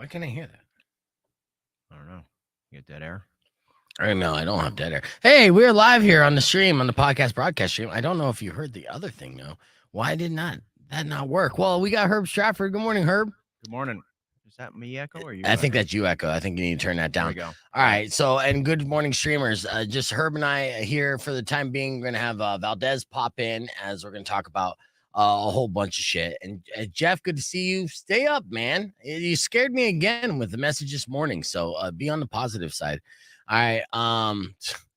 Why can't I hear that? I don't know. You get dead air? No, I don't have dead air. Hey, we're live here on the stream, on the podcast broadcast stream. I don't know if you heard the other thing, though. Why did that not work? Well, we got Herb Stratford. Good morning, Herb. Good morning. Is that me echo or you? I think that's you echo. I think you need to turn that down. There we go. All right. So, and good morning, streamers. Just Herb and I here for the time being. We're going to have Valdez pop in as we're going to talk about a whole bunch of shit. And Jeff, good to see you. Stay up, man. You scared me again with the message this morning. So be on the positive side. All right.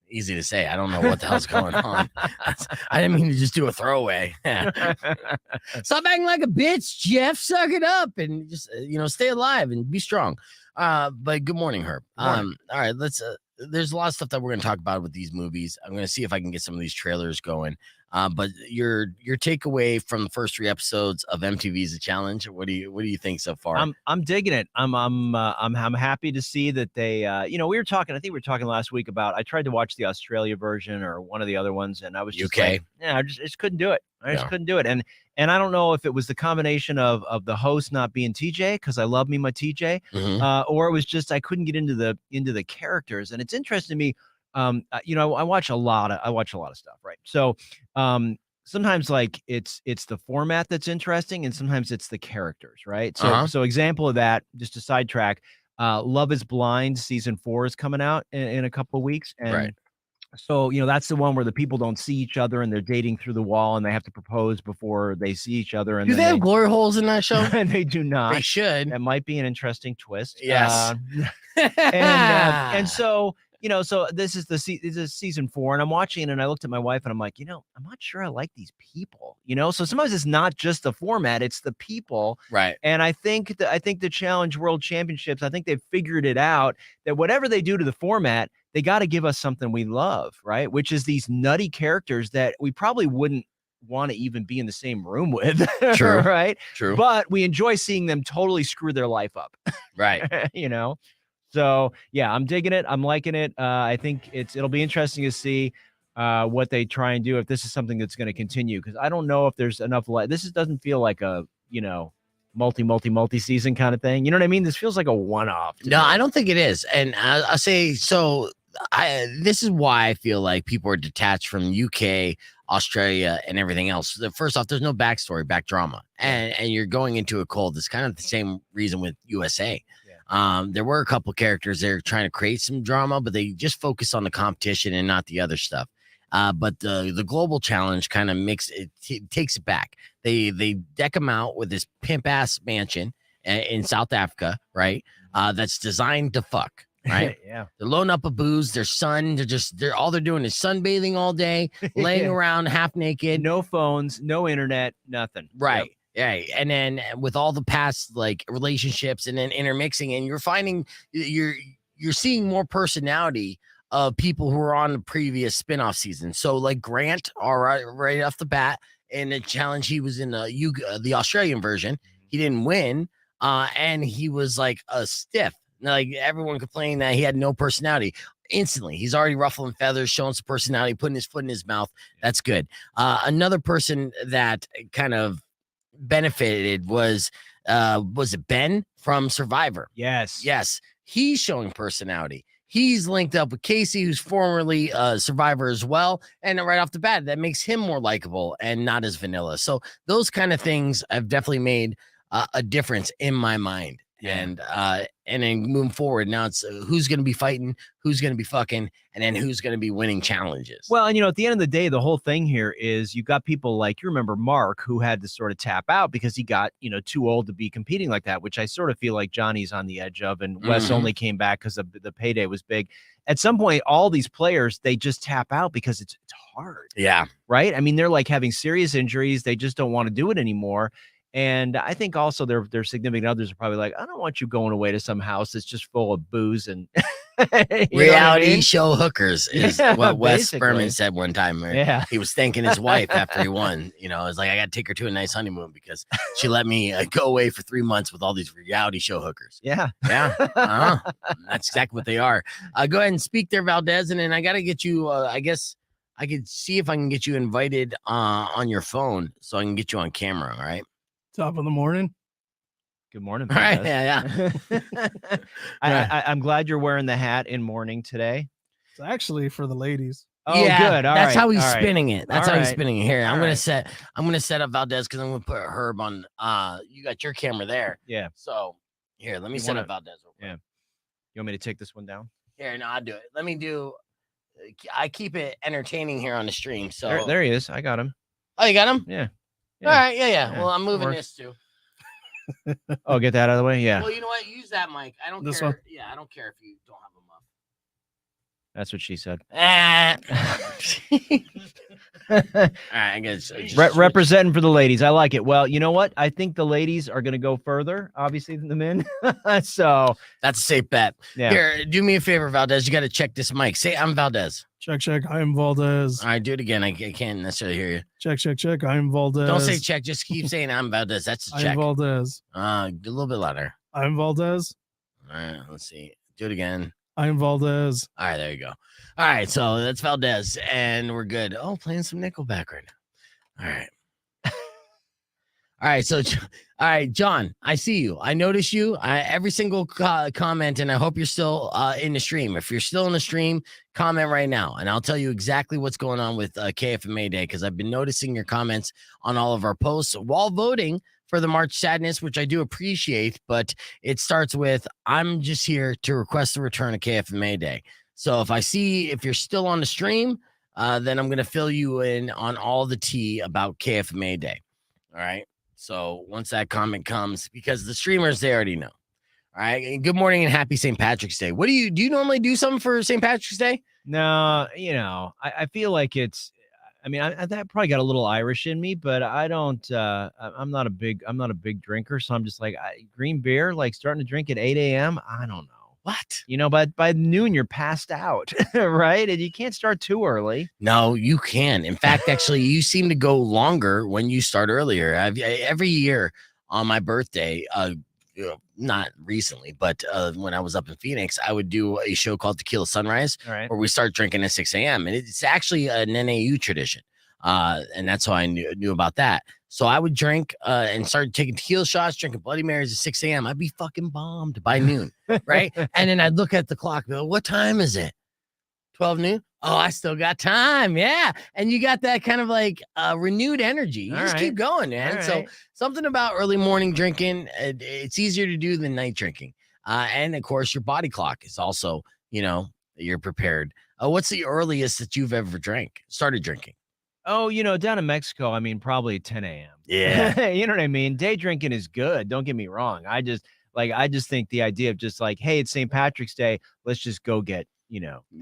Easy to say. I don't know what the hell's going on. I didn't mean to just do a throwaway. Stop acting like a bitch, Jeff. Suck it up and just stay alive and be strong. But good morning, Herb. All right, let's. There's a lot of stuff that we're going to talk about with these movies. I'm going to see if I can get some of these trailers going. But your takeaway from the first 3 episodes of MTV's A Challenge, what do you think so far? I'm digging it. I'm happy to see that they we were talking. I think we were talking last week about. I tried to watch the Australia version or one of the other ones, and I was just UK. Like, I just couldn't do it. I just couldn't do it. And I don't know if it was the combination of the host not being TJ, because I love me my TJ, or it was just I couldn't get into the characters. And it's interesting to me. I watch a lot of stuff, right? So sometimes like it's the format that's interesting, and sometimes it's the characters, right? So example of that, just to sidetrack, Love is Blind season 4 is coming out in a couple of weeks, and right. So, that's the one where the people don't see each other and they're dating through the wall and they have to propose before they see each other. And do they have glory holes in that show? And they do not. They should. That might be an interesting twist. Yes. And so, so this is season 4, and I'm watching and I looked at my wife and I'm like, I'm not sure I like these people, so sometimes it's not just the format, it's the people. Right. And I think the Challenge World Championships, I think they've figured it out that whatever they do to the format, they got to give us something we love, right? Which is these nutty characters that we probably wouldn't want to even be in the same room with. True. Right? True. But we enjoy seeing them totally screw their life up. Right. So yeah, I'm digging it. I'm liking it. I think it'll be interesting to see what they try and do, if this is something that's going to continue, because I don't know if there's enough. This doesn't feel like a multi season kind of thing. You know what I mean? This feels like a one-off. No, I don't think it is. And I'll say so. This is why I feel like people are detached from UK, Australia, and everything else. First off, there's no backstory, back drama, and you're going into a cold. It's kind of the same reason with USA. There were a couple characters there trying to create some drama, but they just focus on the competition and not the other stuff. But the global challenge kind of takes it back. They deck them out with this pimp ass mansion in South Africa, right? That's designed to fuck. Right. Yeah. They're loading up a booze. Their son. All they're doing is sunbathing all day, laying around half naked. No phones, no internet, nothing. Right. Yep. Right. And then with all the past like relationships and then intermixing, and you're finding you're seeing more personality of people who were on the previous spinoff season. So like Grant, all right off the bat, in the challenge, he was in the Australian version. He didn't win. And he was like a stiff. Like everyone complaining that he had no personality. Instantly, he's already ruffling feathers, showing some personality, putting his foot in his mouth. That's good. Another person that kind of benefited was it Ben from Survivor? Yes. He's showing personality. He's linked up with Casey, who's formerly Survivor as well. And right off the bat, that makes him more likable and not as vanilla. So those kind of things have definitely made a difference in my mind. Yeah. And then moving forward, now it's who's going to be fighting, who's going to be fucking, and then who's going to be winning challenges. Well, and at the end of the day, the whole thing here is you've got people like, you remember Mark, who had to sort of tap out because he got, too old to be competing like that, which I sort of feel like Johnny's on the edge of, and Wes only came back because the payday was big. At some point, all these players, they just tap out because it's hard. Yeah. Right? I mean, they're like having serious injuries. They just don't want to do it anymore. And I think also their significant others are probably like, I don't want you going away to some house that's just full of booze and reality show hookers is what Wes Berman said one time. Yeah. He was thanking his wife after he won. It's like, I got to take her to a nice honeymoon because she let me go away for 3 months with all these reality show hookers. Yeah. Yeah. That's exactly what they are. Go ahead and speak there, Valdez. And then I got to get you, I guess I could see if I can get you invited on your phone so I can get you on camera. All right. Top of the morning. Good morning, All right, Valdez. I'm glad you're wearing the hat in mourning today. It's actually for the ladies. Oh, yeah, good. All that's right. how he's All right. spinning it. That's All how he's right. spinning it. Here, I'm All gonna right. set up Valdez because I'm gonna put Herb on. You got your camera there. Yeah. So here, let me set up Valdez real quick. Yeah. You want me to take this one down? Here, no, I'll do it. Let me do. I keep it entertaining here on the stream. So there he is. I got him. Oh, you got him? Yeah. All right. Yeah. Well, I'm moving this too. Oh, get that out of the way. Yeah. Well, you know what? Use that mic. I don't This care. one? Yeah, I don't care if you don't have a muff. That's what she said. All right, I guess representing for the ladies. I like it. Well, you know what? I think the ladies are going to go further, obviously, than the men. So that's a safe bet. Yeah. Here, do me a favor, Valdez. You got to check this mic. Say, I'm Valdez. Check. I'm Valdez. All right, do it again. I can't necessarily hear you. Check. I'm Valdez. Don't say check. Just keep saying I'm Valdez. That's a check. I'm Valdez. A little bit louder. I'm Valdez. All right, let's see. Do it again. I'm Valdez. All right, there you go. All right, so that's Valdez, and we're good. Oh, playing some Nickelback right now. All right. All right, so, all right, John, I see you. I notice you. Every single comment, and I hope you're still in the stream. If you're still in the stream, comment right now, and I'll tell you exactly what's going on with KFMA Day, because I've been noticing your comments on all of our posts while voting for the March Sadness, which I do appreciate, but it starts with, I'm just here to request the return of KFMA Day. So if you're still on the stream, then I'm going to fill you in on all the tea about KFMA Day. All right. So once that comment comes, because the streamers, they already know. All right. And good morning and happy St. Patrick's Day. Do you normally do something for St. Patrick's Day? No, I feel like it's, that probably got a little Irish in me, but I don't, I'm not a big drinker. So I'm just like, green beer, like starting to drink at 8 a.m. I don't know. What? But by noon, you're passed out, right? And you can't start too early. No, you can. In fact, actually, you seem to go longer when you start earlier. Every year on my birthday, not recently, but when I was up in Phoenix, I would do a show called Tequila Sunrise, where we start drinking at 6 a.m. And it's actually an NAU tradition. And that's how I knew about that. So I would drink and start taking tequila shots, drinking Bloody Marys at 6 a.m. I'd be fucking bombed by noon, right? And then I'd look at the clock. Go, what time is it? 12 noon? Oh, I still got time. Yeah. And you got that kind of like renewed energy. You just keep going, man. So something about early morning drinking, it's easier to do than night drinking. And of course, your body clock is also, you're prepared. What's the earliest that you've ever started drinking? Oh, down in Mexico, probably 10 a.m. Yeah. You know what I mean? Day drinking is good. Don't get me wrong. I just think the idea of just like, hey, it's St. Patrick's Day. Let's just go get,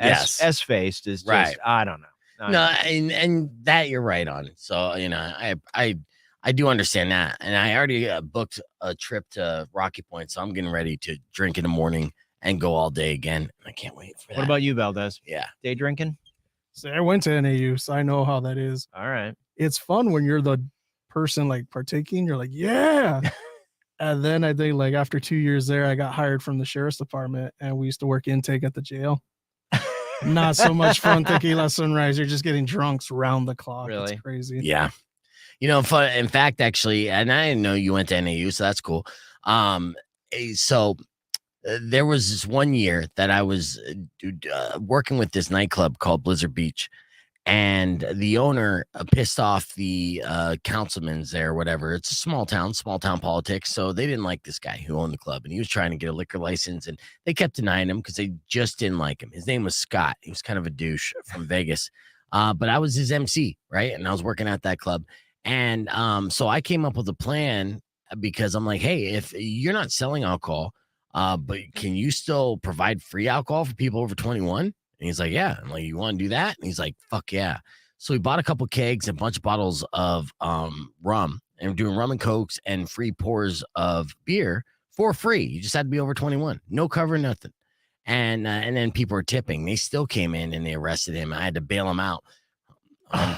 S-faced is just, right. I don't know. No, and that you're right on. So, I do understand that. And I already booked a trip to Rocky Point. So I'm getting ready to drink in the morning and go all day again. I can't wait for that. What about you, Valdez? Yeah. Day drinking? So I went to NAU, so I know how that is. All right. It's fun when you're the person like partaking. You're like, yeah. And then I think like after 2 years there, I got hired from the sheriff's department, and we used to work intake at the jail. Not so much fun tequila sunrise. You're just getting drunks round the clock. Really? It's crazy. Yeah. Fun. In fact, actually, and I didn't know you went to NAU, so that's cool. So there was this one year that I was working with this nightclub called Blizzard Beach, and the owner pissed off the councilmen there or whatever. It's a small town politics. So they didn't like this guy who owned the club, and he was trying to get a liquor license, and they kept denying him because they just didn't like him. His name was Scott. He was kind of a douche from Vegas. But I was his MC, right? And I was working at that club. And so I came up with a plan because I'm like, hey, if you're not selling alcohol, but can you still provide free alcohol for people over 21? And he's like, yeah. I'm like, you want to do that? And he's like, fuck yeah. So we bought a couple kegs and a bunch of bottles of rum, and we're doing rum and cokes and free pours of beer for free. You just had to be over 21, no cover, nothing. And then people were tipping. They still came in and they arrested him. I had to bail him out.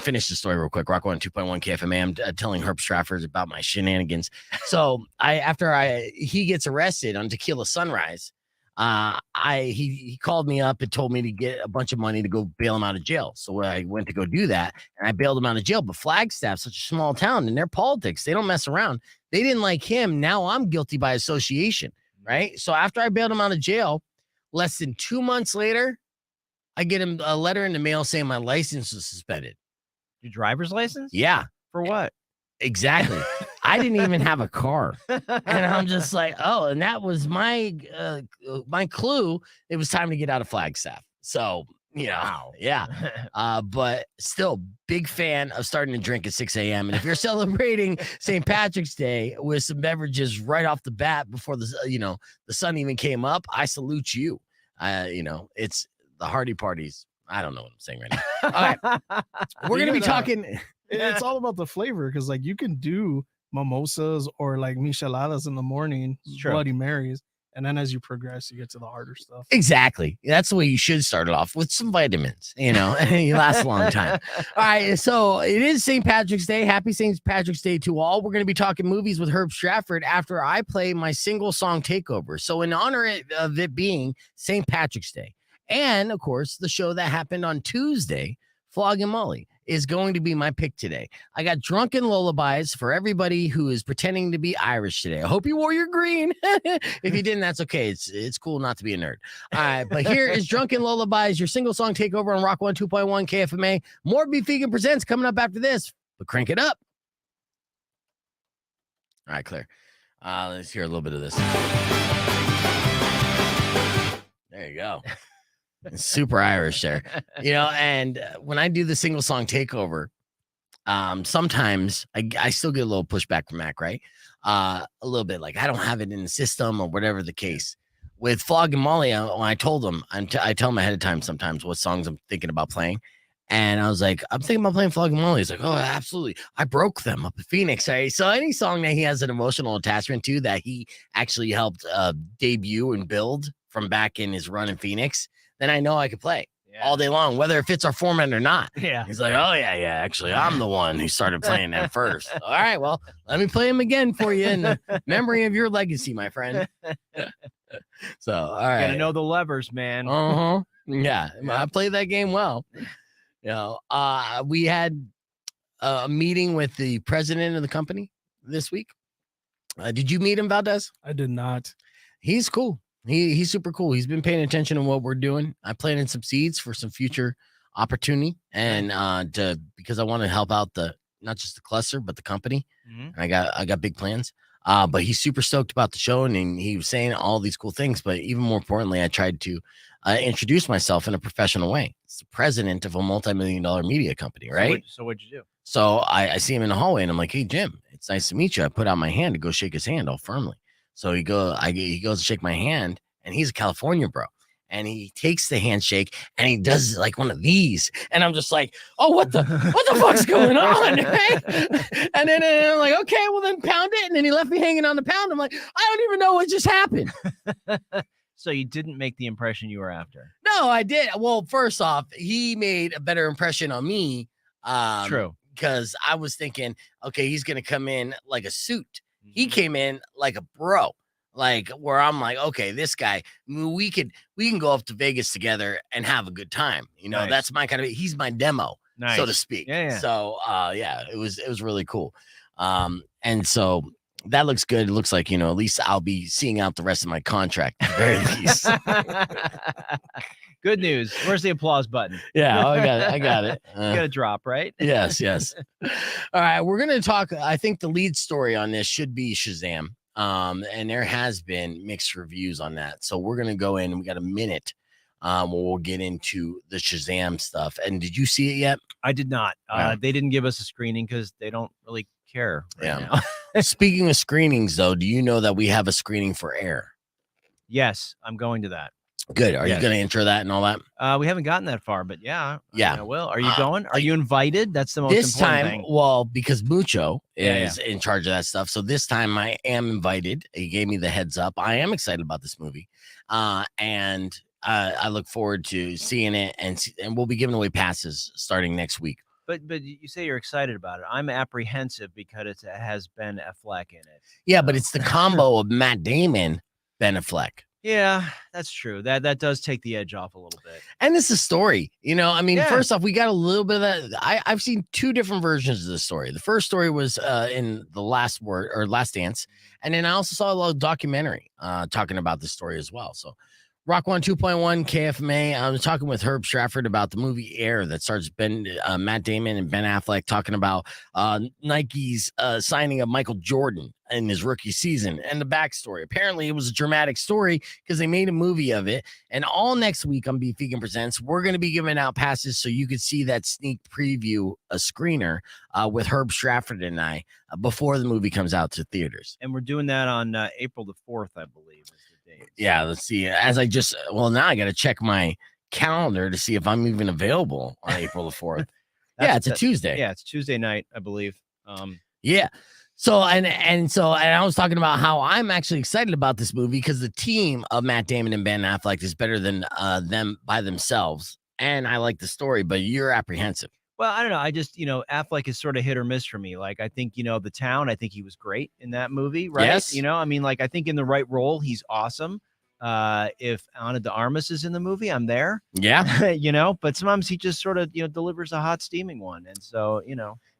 Finish the story real quick. Rock 102.1 KFMA. I'm telling Herb Stratford about my shenanigans. So after he gets arrested on Tequila Sunrise, He called me up and told me to get a bunch of money to go bail him out of jail. So I went to go do that, and I bailed him out of jail. But Flagstaff's such a small town, and their politics, they don't mess around. They didn't like him. Now I'm guilty by association, right? So after I bailed him out of jail, less than 2 months later, I get him a letter in the mail saying my license was suspended. Your driver's license? Yeah. For what? Exactly. I didn't even have a car. And I'm just like, oh, and that was my clue. It was time to get out of Flagstaff. So, Wow. Yeah. But still big fan of starting to drink at 6 a.m. And if you're celebrating St. Patrick's Day with some beverages right off the bat before the sun even came up, I salute you. It's the Hardy parties. I don't know what I'm saying right now. All right. We're going to be talking. It's all about the flavor, because like you can do mimosas or like micheladas in the morning, Bloody Marys, and then as you progress, you get to the harder stuff. Exactly. That's the way you should start it off, with some vitamins, and you last a long time. All right. So it is St. Patrick's Day. Happy St. Patrick's Day to all. We're going to be talking movies with Herb Stratford after I play my single song takeover. So in honor of it being St. Patrick's Day, and of course, the show that happened on Tuesday, Flogging Molly, is going to be my pick today. I got Drunken Lullabies for everybody who is pretending to be Irish today. I hope you wore your green. If you didn't, that's okay. It's cool not to be a nerd. All right, but here is Drunken Lullabies, your single song takeover on Rock 102.1 KFMA. More Beef Vegan Presents coming up after this, but crank it up. All right, Claire. Let's hear a little bit of this. There you go. Super Irish there, and when I do the single song takeover, sometimes I still get a little pushback from Mac, right? A little bit, like I don't have it in the system or whatever the case. With Flogging Molly, when I told him, I tell him ahead of time sometimes what songs I'm thinking about playing. And I was like, I'm thinking about playing Flogging Molly. He's like, oh, absolutely. I broke them up in Phoenix. Right? So any song that he has an emotional attachment to that he actually helped debut and build from back in his run in Phoenix, then I know I could play all day long, whether it fits our format or not. Yeah. He's like, oh, yeah. Actually, I'm the one who started playing them first. All right, well, let me play them again for you in the memory of your legacy, my friend. So, all right. Gotta know the levers, man. Uh-huh. Yeah, I played that game well. We had a meeting with the president of the company this week. Did you meet him, Valdez? I did not. He's cool. He's super cool. He's been paying attention to what we're doing. I planted some seeds for some future opportunity, and because I want to help out not just the cluster but the company. Mm-hmm. And I got big plans. But he's super stoked about the show, and he was saying all these cool things. But even more importantly, I tried to introduce myself in a professional way. It's the president of a multi-million-dollar media compcompany, right? So what'd you do? So I see him in the hallway, and I'm like, "Hey, Jim, it's nice to meet you." I put out my hand to go shake his hand all firmly. So he goes to shake my hand, and he's a California bro. And he takes the handshake and he does like one of these. And I'm just like, oh, what the fuck's going on? Right? And then I'm like, okay, well then pound it. And then he left me hanging on the pound. I'm like, I don't even know what just happened. So you didn't make the impression you were after? No, I did. Well, first off, he made a better impression on me. True. Because I was thinking, okay, he's going to come in like a suit. He came in like a bro, like where I'm like, okay, this guy, we can go up to Vegas together and have a good time. Nice. That's my kind of, he's my demo, nice. So to speak. Yeah. So, it was really cool. And so that looks good. It looks like, at least I'll be seeing out the rest of my contract at the very least. Good news. Where's the applause button? Yeah, I got it. You got to drop, right? Yes. All right, we're going to talk. I think the lead story on this should be Shazam. And there has been mixed reviews on that. So we're going to go in and we got a minute where we'll get into the Shazam stuff. And did you see it yet? I did not. They didn't give us a screening because they don't really care now. Speaking of screenings, though, do you know that we have a screening for Air? Yes, I'm going to that. Good. Are you going to intro that and all that? We haven't gotten that far, but yeah. I will. Are you going? Are you you invited? That's the most important thing. Well, because Mucho is in charge of that stuff. So this time I am invited. He gave me the heads up. I am excited about this movie. And I look forward to seeing it, and we'll be giving away passes starting next week. But you say you're excited about it. I'm apprehensive because it has Ben Affleck in it. Yeah, but it's the combo of Matt Damon, Ben Affleck. Yeah, that's true. That does take the edge off a little bit. And it's a story, I mean, Yeah. first off, we got a little bit of that. I've seen two different versions of the story. The first story was in The Last Word or Last Dance, and then I also saw a little documentary talking about the story as well. So Rock 1 2.1 KFMA. I was talking with Herb Stratford about the movie Air that starts Matt Damon and Ben Affleck talking about Nike's signing of Michael Jordan in his rookie season and the backstory. Apparently, it was a dramatic story because they made a movie of it. And all next week on Beef Vegan Presents, we're going to be giving out passes so you could see that sneak preview, a screener with Herb Stratford and I before the movie comes out to theaters. And we're doing that on April the 4th, I believe. Yeah, let's see. Now I got to check my calendar to see if I'm even available on April the 4th. Yeah, it's a Tuesday. Yeah, it's Tuesday night, I believe. Yeah. So and I was talking about how I'm actually excited about this movie because the team of Matt Damon and Ben Affleck is better than them by themselves, and I like the story. But you're apprehensive. Well, I don't know. I just, Affleck is sort of hit or miss for me. Like, I think, The Town, I think he was great in that movie, right? Yes. I mean, like, I think in the right role, he's awesome. If Ana de Armas is in the movie, I'm there. Yeah. But sometimes he just sort of, delivers a hot steaming one. And so,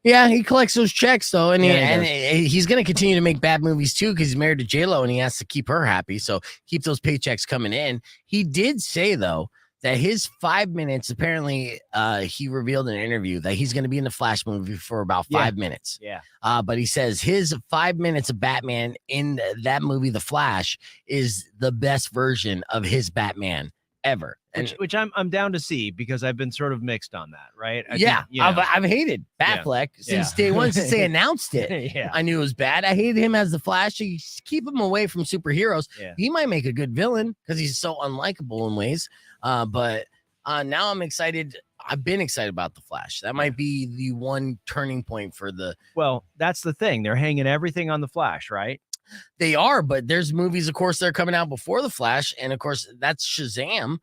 Yeah, he collects those checks though, and Yeah, he's going to continue to make bad movies too because he's married to J-Lo and he has to keep her happy. So keep those paychecks coming in. He did say though that his 5 minutes, apparently, he revealed in an interview that he's going to be in the Flash movie for about 5 minutes. Yeah. But he says his 5 minutes of Batman in that movie, The Flash, is the best version of his Batman ever. Which I'm down to see because I've been sort of mixed on that, right? I've hated Batfleck since day one, since they announced it. Yeah. I knew it was bad. I hated him as the Flash. You keep him away from superheroes. Yeah. He might make a good villain because he's so unlikable in ways. But now I'm excited. I've been excited about the Flash. That might be the one turning point for the. Well, that's the thing. They're hanging everything on the Flash, right? They are, but there's movies, of course, that are coming out before the Flash, and of course, that's Shazam,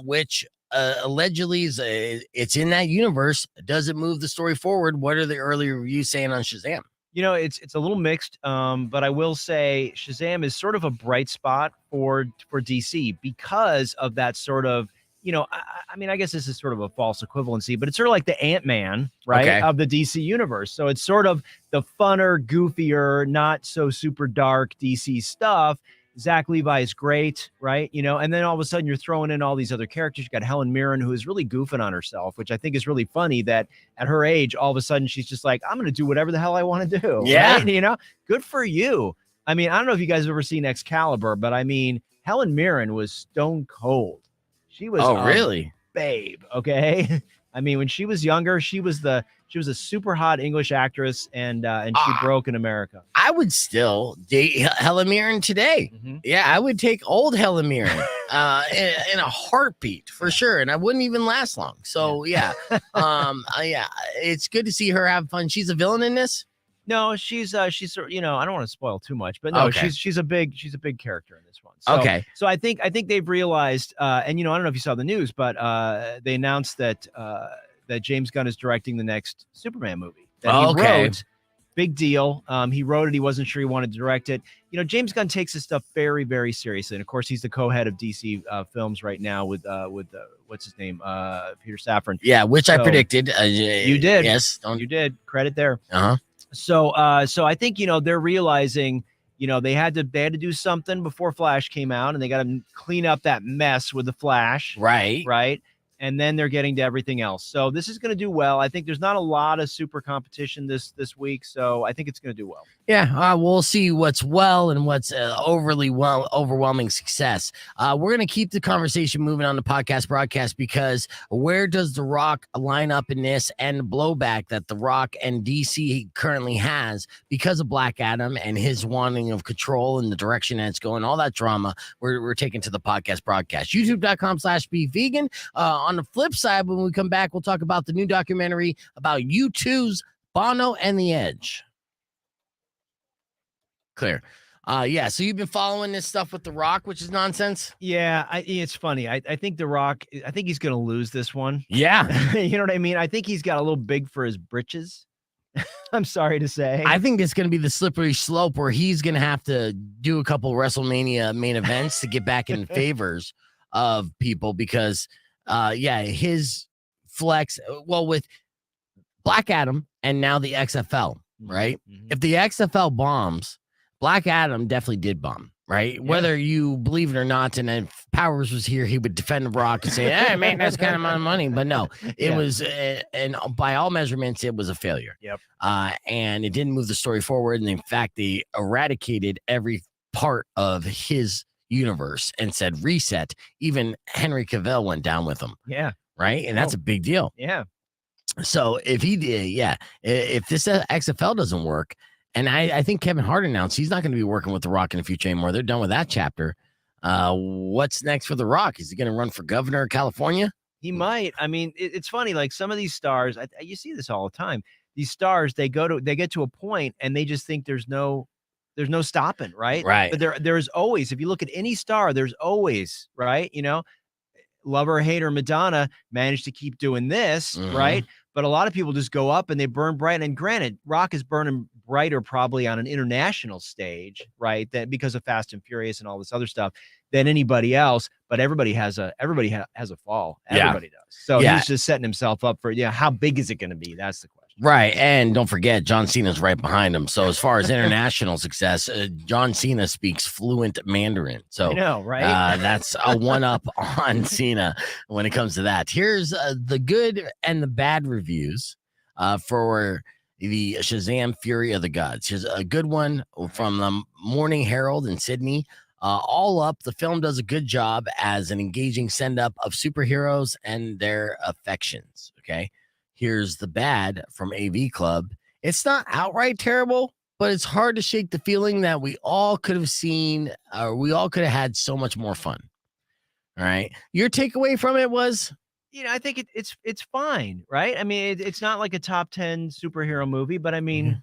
which allegedly it's in that universe. Does it move the story forward? What are the early reviews saying on Shazam? It's a little mixed, but I will say Shazam is sort of a bright spot for DC because of that sort of, I mean, I guess this is sort of a false equivalency, but it's sort of like the Ant-Man, right, of the DC universe. So it's sort of the funner, goofier, not so super dark DC stuff. Zach Levi is great, right? And then all of a sudden you're throwing in all these other characters. You got Helen Mirren, who is really goofing on herself, which I think is really funny that at her age, all of a sudden she's just like, I'm going to do whatever the hell I want to do. Yeah. Right? Good for you. I mean, I don't know if you guys have ever seen Excalibur, but I mean, Helen Mirren was stone cold. She was really? Babe. Okay. I mean, when she was younger, she was a super hot English actress, and she broke in America. I would still date Helen Mirren today. Yeah, I would take old Helen Mirren in a heartbeat for sure, and I wouldn't even last long. So yeah, it's good to see her have fun. She's a villain in this. No, she's I don't want to spoil too much, but no, she's a big character in this one. So, So I think they've realized, and I don't know if you saw the news, but they announced that James Gunn is directing the next Superman movie that he wrote. Big deal. He wrote it. He wasn't sure he wanted to direct it. James Gunn takes his stuff very, very seriously, and of course, he's the co-head of DC Films right now with what's his name, Peter Safran. Yeah, which I predicted. You did. Yes, you did. Credit there. So I think they're realizing they had to do something before Flash came out, and they got to clean up that mess with the Flash, right, and then they're getting to everything else. So this is going to do well. I think there's not a lot of super competition this week, so I think it's going to do well. Yeah, we'll see what's well and what's overwhelming success. We're going to keep the conversation moving on the podcast broadcast because where does The Rock line up in this and the blowback that The Rock and DC currently has because of Black Adam and his wanting of control and the direction that it's going, all that drama we're taking to the podcast broadcast. YouTube.com/bevegan. On the flip side, when we come back, we'll talk about the new documentary about U2's Bono and the Edge. Clear. So you've been following this stuff with The Rock, which is nonsense. Yeah, it's funny. I think The Rock, I think he's going to lose this one. Yeah. You know what I mean? I think he's got a little big for his britches. I'm sorry to say. I think it's going to be the slippery slope where he's going to have to do a couple WrestleMania main events to get back in favors of people because, his flex, with Black Adam and now the XFL, right? Mhm. If the XFL bombs, Black Adam definitely did bomb, right? Yeah. Whether you believe it or not, and if Powers was here, he would defend the Rock and say, "Hey, man, that's kind of my money." But no, it was, and by all measurements, it was a failure. Yep. And it didn't move the story forward. And in fact, they eradicated every part of his universe and said reset. Even Henry Cavill went down with him. Yeah. Right. And that's a big deal. Yeah. So if he did, if this XFL doesn't work, and I think Kevin Hart announced he's not going to be working with The Rock in the future anymore. They're done with that chapter. What's next for The Rock? Is he going to run for governor of California? He might. I mean, it's funny. Like some of these stars, you see this all the time. These stars, they get to a point and they just think there's no stopping, right? Right. But there's always, if you look at any star, there's always, right? Love or hate or Madonna managed to keep doing this, right? But a lot of people just go up and they burn bright. And granted, Rock is burning brighter probably on an international stage, right? That because of Fast and Furious and all this other stuff than anybody else. But everybody has a fall. Everybody does. So he's just setting himself up for how big is it going to be? That's the question. Right. And don't forget, John Cena's right behind him. So as far as international success, John Cena speaks fluent Mandarin. So I know, right? That's a one-up on Cena when it comes to that. Here's the good and the bad reviews for the Shazam Fury of the Gods. Here's a good one from the Morning Herald in Sydney. All up, the film does a good job as an engaging send-up of superheroes and their affections. Okay. Here's the bad from AV Club. It's not outright terrible, but it's hard to shake the feeling that we all could have seen, or we all could have had so much more fun. All right. Your takeaway from it was? I think it's fine, right? I mean, it's not like a top 10 superhero movie, but I mean,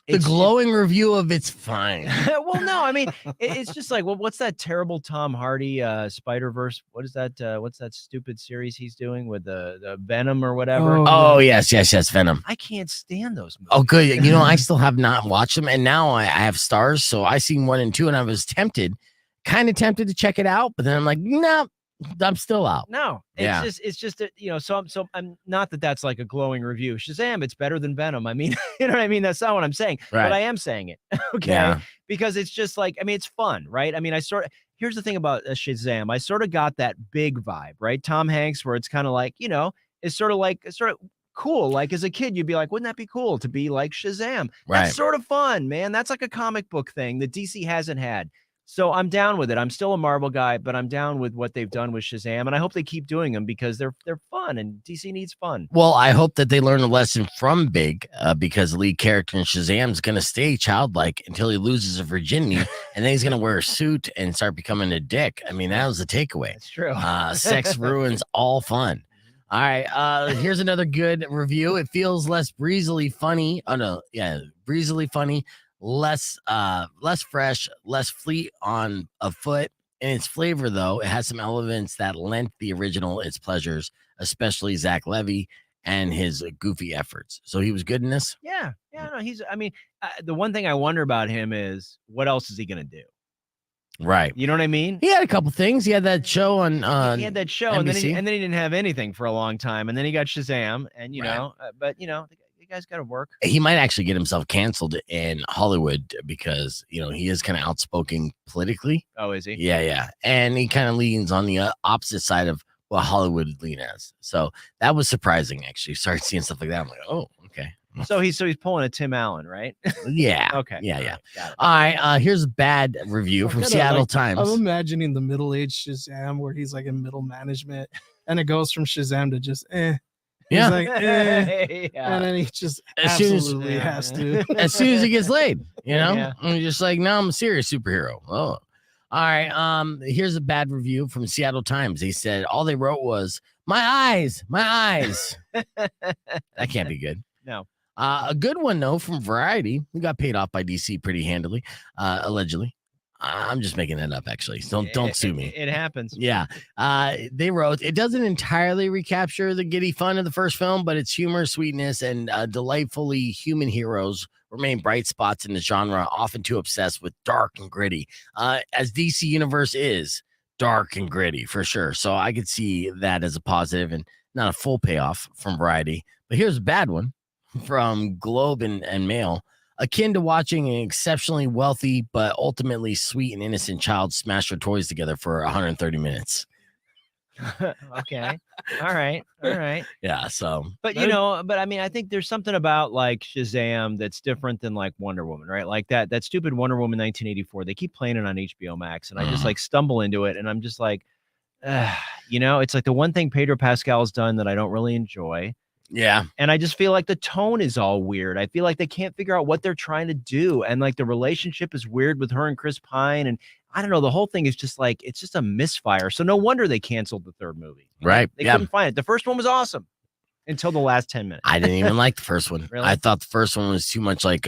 the glowing review of it's fine. Well, no, I mean, it's just like, well, what's that terrible Tom Hardy Spider-Verse? What is that? What's that stupid series he's doing with the Venom or whatever? Oh, yes, Venom. I can't stand those movies. Oh, good. I still have not watched them, and now I have Stars, so I seen 1 and 2, and I was kind of tempted to check it out, but then I'm like, no. I'm still out. No, it's just that, so I'm not that's like a glowing review. Shazam, it's better than Venom. I mean, you know what I mean? That's not what I'm saying, but I am saying it. Okay. Yeah. Because it's just like, I mean, it's fun, right? I mean, here's the thing about Shazam. I sort of got that big vibe, right? Tom Hanks, where it's kind of like, it's sort of cool. Like as a kid, you'd be like, wouldn't that be cool to be like Shazam? Right. That's sort of fun, man. That's like a comic book thing that DC hasn't had. So I'm down with it. I'm still a Marvel guy, but I'm down with what they've done with Shazam, and I hope they keep doing them because they're fun, and DC needs fun. Well, I hope that they learn a lesson from Big, because the lead character in Shazam is going to stay childlike until he loses his virginity, and then he's going to wear a suit and start becoming a dick. I mean, that was the takeaway. That's true. Sex ruins all fun. All right, here's another good review. It feels less breezily funny. Oh no, breezily funny. Less fresh, less fleet on a foot. In its flavor, though, it has some elements that lent the original its pleasures, especially Zach Levy and his goofy efforts. So he was good in this? Yeah. No, the one thing I wonder about him is what else is he going to do? Right. You know what I mean? He had a couple things. He had that show on he had that show, and then he didn't have anything for a long time, and then he got Shazam, and you guys got to work. He might actually get himself canceled in Hollywood because, he is kind of outspoken politically. Oh, is he? Yeah. And he kind of leans on the opposite side of what Hollywood lean as. So that was surprising, actually. Started seeing stuff like that. I'm like, oh, okay. So he's pulling a Tim Allen, right? Yeah. Okay. Yeah. All right. Here's a bad review from Seattle Times. I'm imagining the middle-aged Shazam where he's like in middle management, and it goes from Shazam to just Yeah. He's like, and then he just absolutely has to. As soon as he gets laid, Yeah. And you're just like, no, I'm a serious superhero. Oh, all right. Here's a bad review from Seattle Times. They said all they wrote was my eyes. That can't be good. No. A good one though from Variety. We got paid off by DC pretty handily, allegedly. I'm just making that up, actually. So don't sue me. It happens. Yeah. They wrote, it doesn't entirely recapture the giddy fun of the first film, but its humor, sweetness, and delightfully human heroes remain bright spots in the genre, often too obsessed with dark and gritty. As DC Universe is dark and gritty for sure. So I could see that as a positive and not a full payoff from Variety. But here's a bad one from Globe and Mail. Akin to watching an exceptionally wealthy but ultimately sweet and innocent child smash their toys together for 130 minutes. Okay. All right. Yeah. So, but I mean, I think there's something about like Shazam that's different than like Wonder Woman, right? Like that stupid Wonder Woman 1984. They keep playing it on HBO Max, and I just like stumble into it, and I'm just like, it's like the one thing Pedro Pascal has done that I don't really enjoy. Yeah. And I just feel like the tone is all weird. I feel like they can't figure out what they're trying to do. And like the relationship is weird with her and Chris Pine. And I don't know, the whole thing is just like, it's just a misfire. So no wonder they canceled the third movie. Right. They couldn't find it. The first one was awesome until the last 10 minutes. I didn't even like the first one. Really? I thought the first one was too much like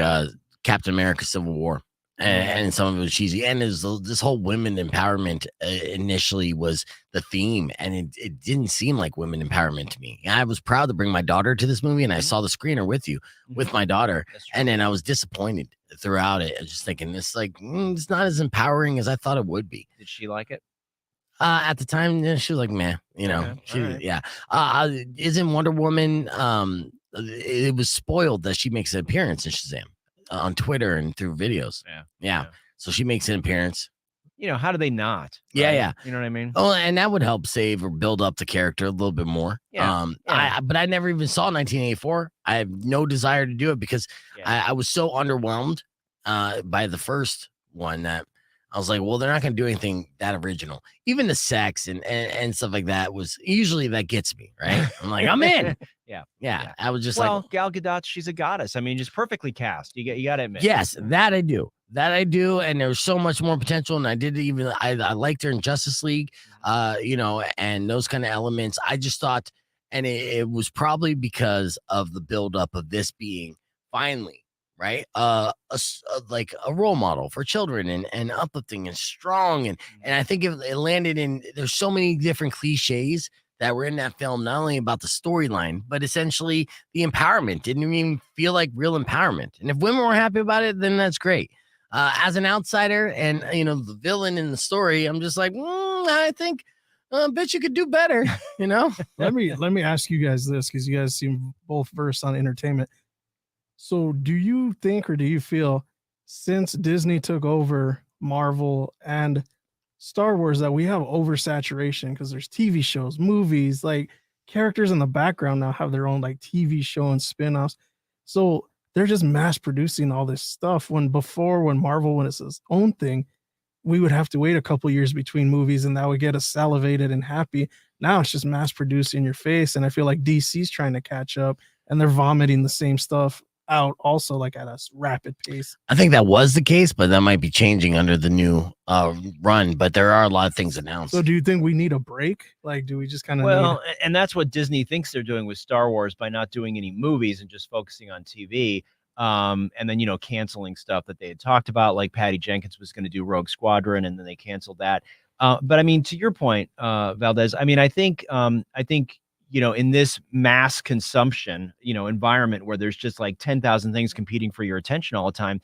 Captain America Civil War. And some of it was cheesy. And this whole women empowerment initially was the theme. And it didn't seem like women empowerment to me. I was proud to bring my daughter to this movie. And I saw the screener with you, with my daughter. And then I was disappointed throughout it. I was just thinking, it's like, it's not as empowering as I thought it would be. Did she like it? At the time, she was like, man, yeah. Isn't Wonder Woman, it was spoiled that she makes an appearance in Shazam. On Twitter and through videos. Yeah. So she makes an appearance. How do they not? Right? Yeah. You know what I mean? Oh, and that would help save or build up the character a little bit more. But I never even saw 1984. I have no desire to do it because I was so underwhelmed by the first one that I was like, well, they're not going to do anything that original. Even the sex and stuff like that was usually that gets me, right? I'm like, I'm in. Yeah. I was just like, Gal Gadot, she's a goddess. I mean, just perfectly cast. You got to admit. Yes, that I do. And there was so much more potential. And I liked her in Justice League, and those kind of elements. I just thought, and it was probably because of the buildup of this being finally, right? Like a role model for children and uplifting and strong. And I think it landed in, there's so many different cliches that were in that film, not only about the storyline, but essentially the empowerment. Didn't even feel like real empowerment. And if women were happy about it, then that's great. As an outsider and, the villain in the story, I'm just like, I think, bet you could do better, Let me ask you guys this, because you guys seem both versed on entertainment. So do you think, or do you feel, since Disney took over Marvel and Star Wars, that we have oversaturation because there's TV shows, movies, like characters in the background now have their own like TV show and spin-offs. So they're just mass producing all this stuff when Marvel, when it's its own thing, we would have to wait a couple years between movies and that would get us salivated and happy. Now it's just mass produced in your face. And I feel like DC's trying to catch up and they're vomiting the same stuff out also, like at a rapid pace. I think that was the case, but that might be changing under the new run. But there are a lot of things announced. So do you think we need a break? Like, do we just kind of and that's what Disney thinks they're doing with Star Wars by not doing any movies and just focusing on TV. And then, canceling stuff that they had talked about, like Patty Jenkins was going to do Rogue Squadron, and then they canceled that. But I mean, to your point, Valdez, I mean, I think in this mass consumption, environment where there's just like 10,000 things competing for your attention all the time,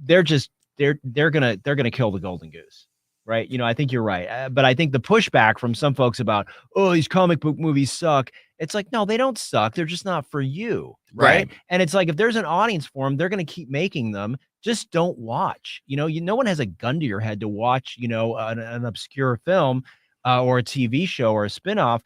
they're gonna kill the golden goose, right? I think you're right. But I think the pushback from some folks about, oh, these comic book movies suck. It's like, no, they don't suck. They're just not for you, right? And it's like, if there's an audience for them, they're gonna keep making them. Just don't watch. No one has a gun to your head to watch, an obscure film or a TV show or a spinoff.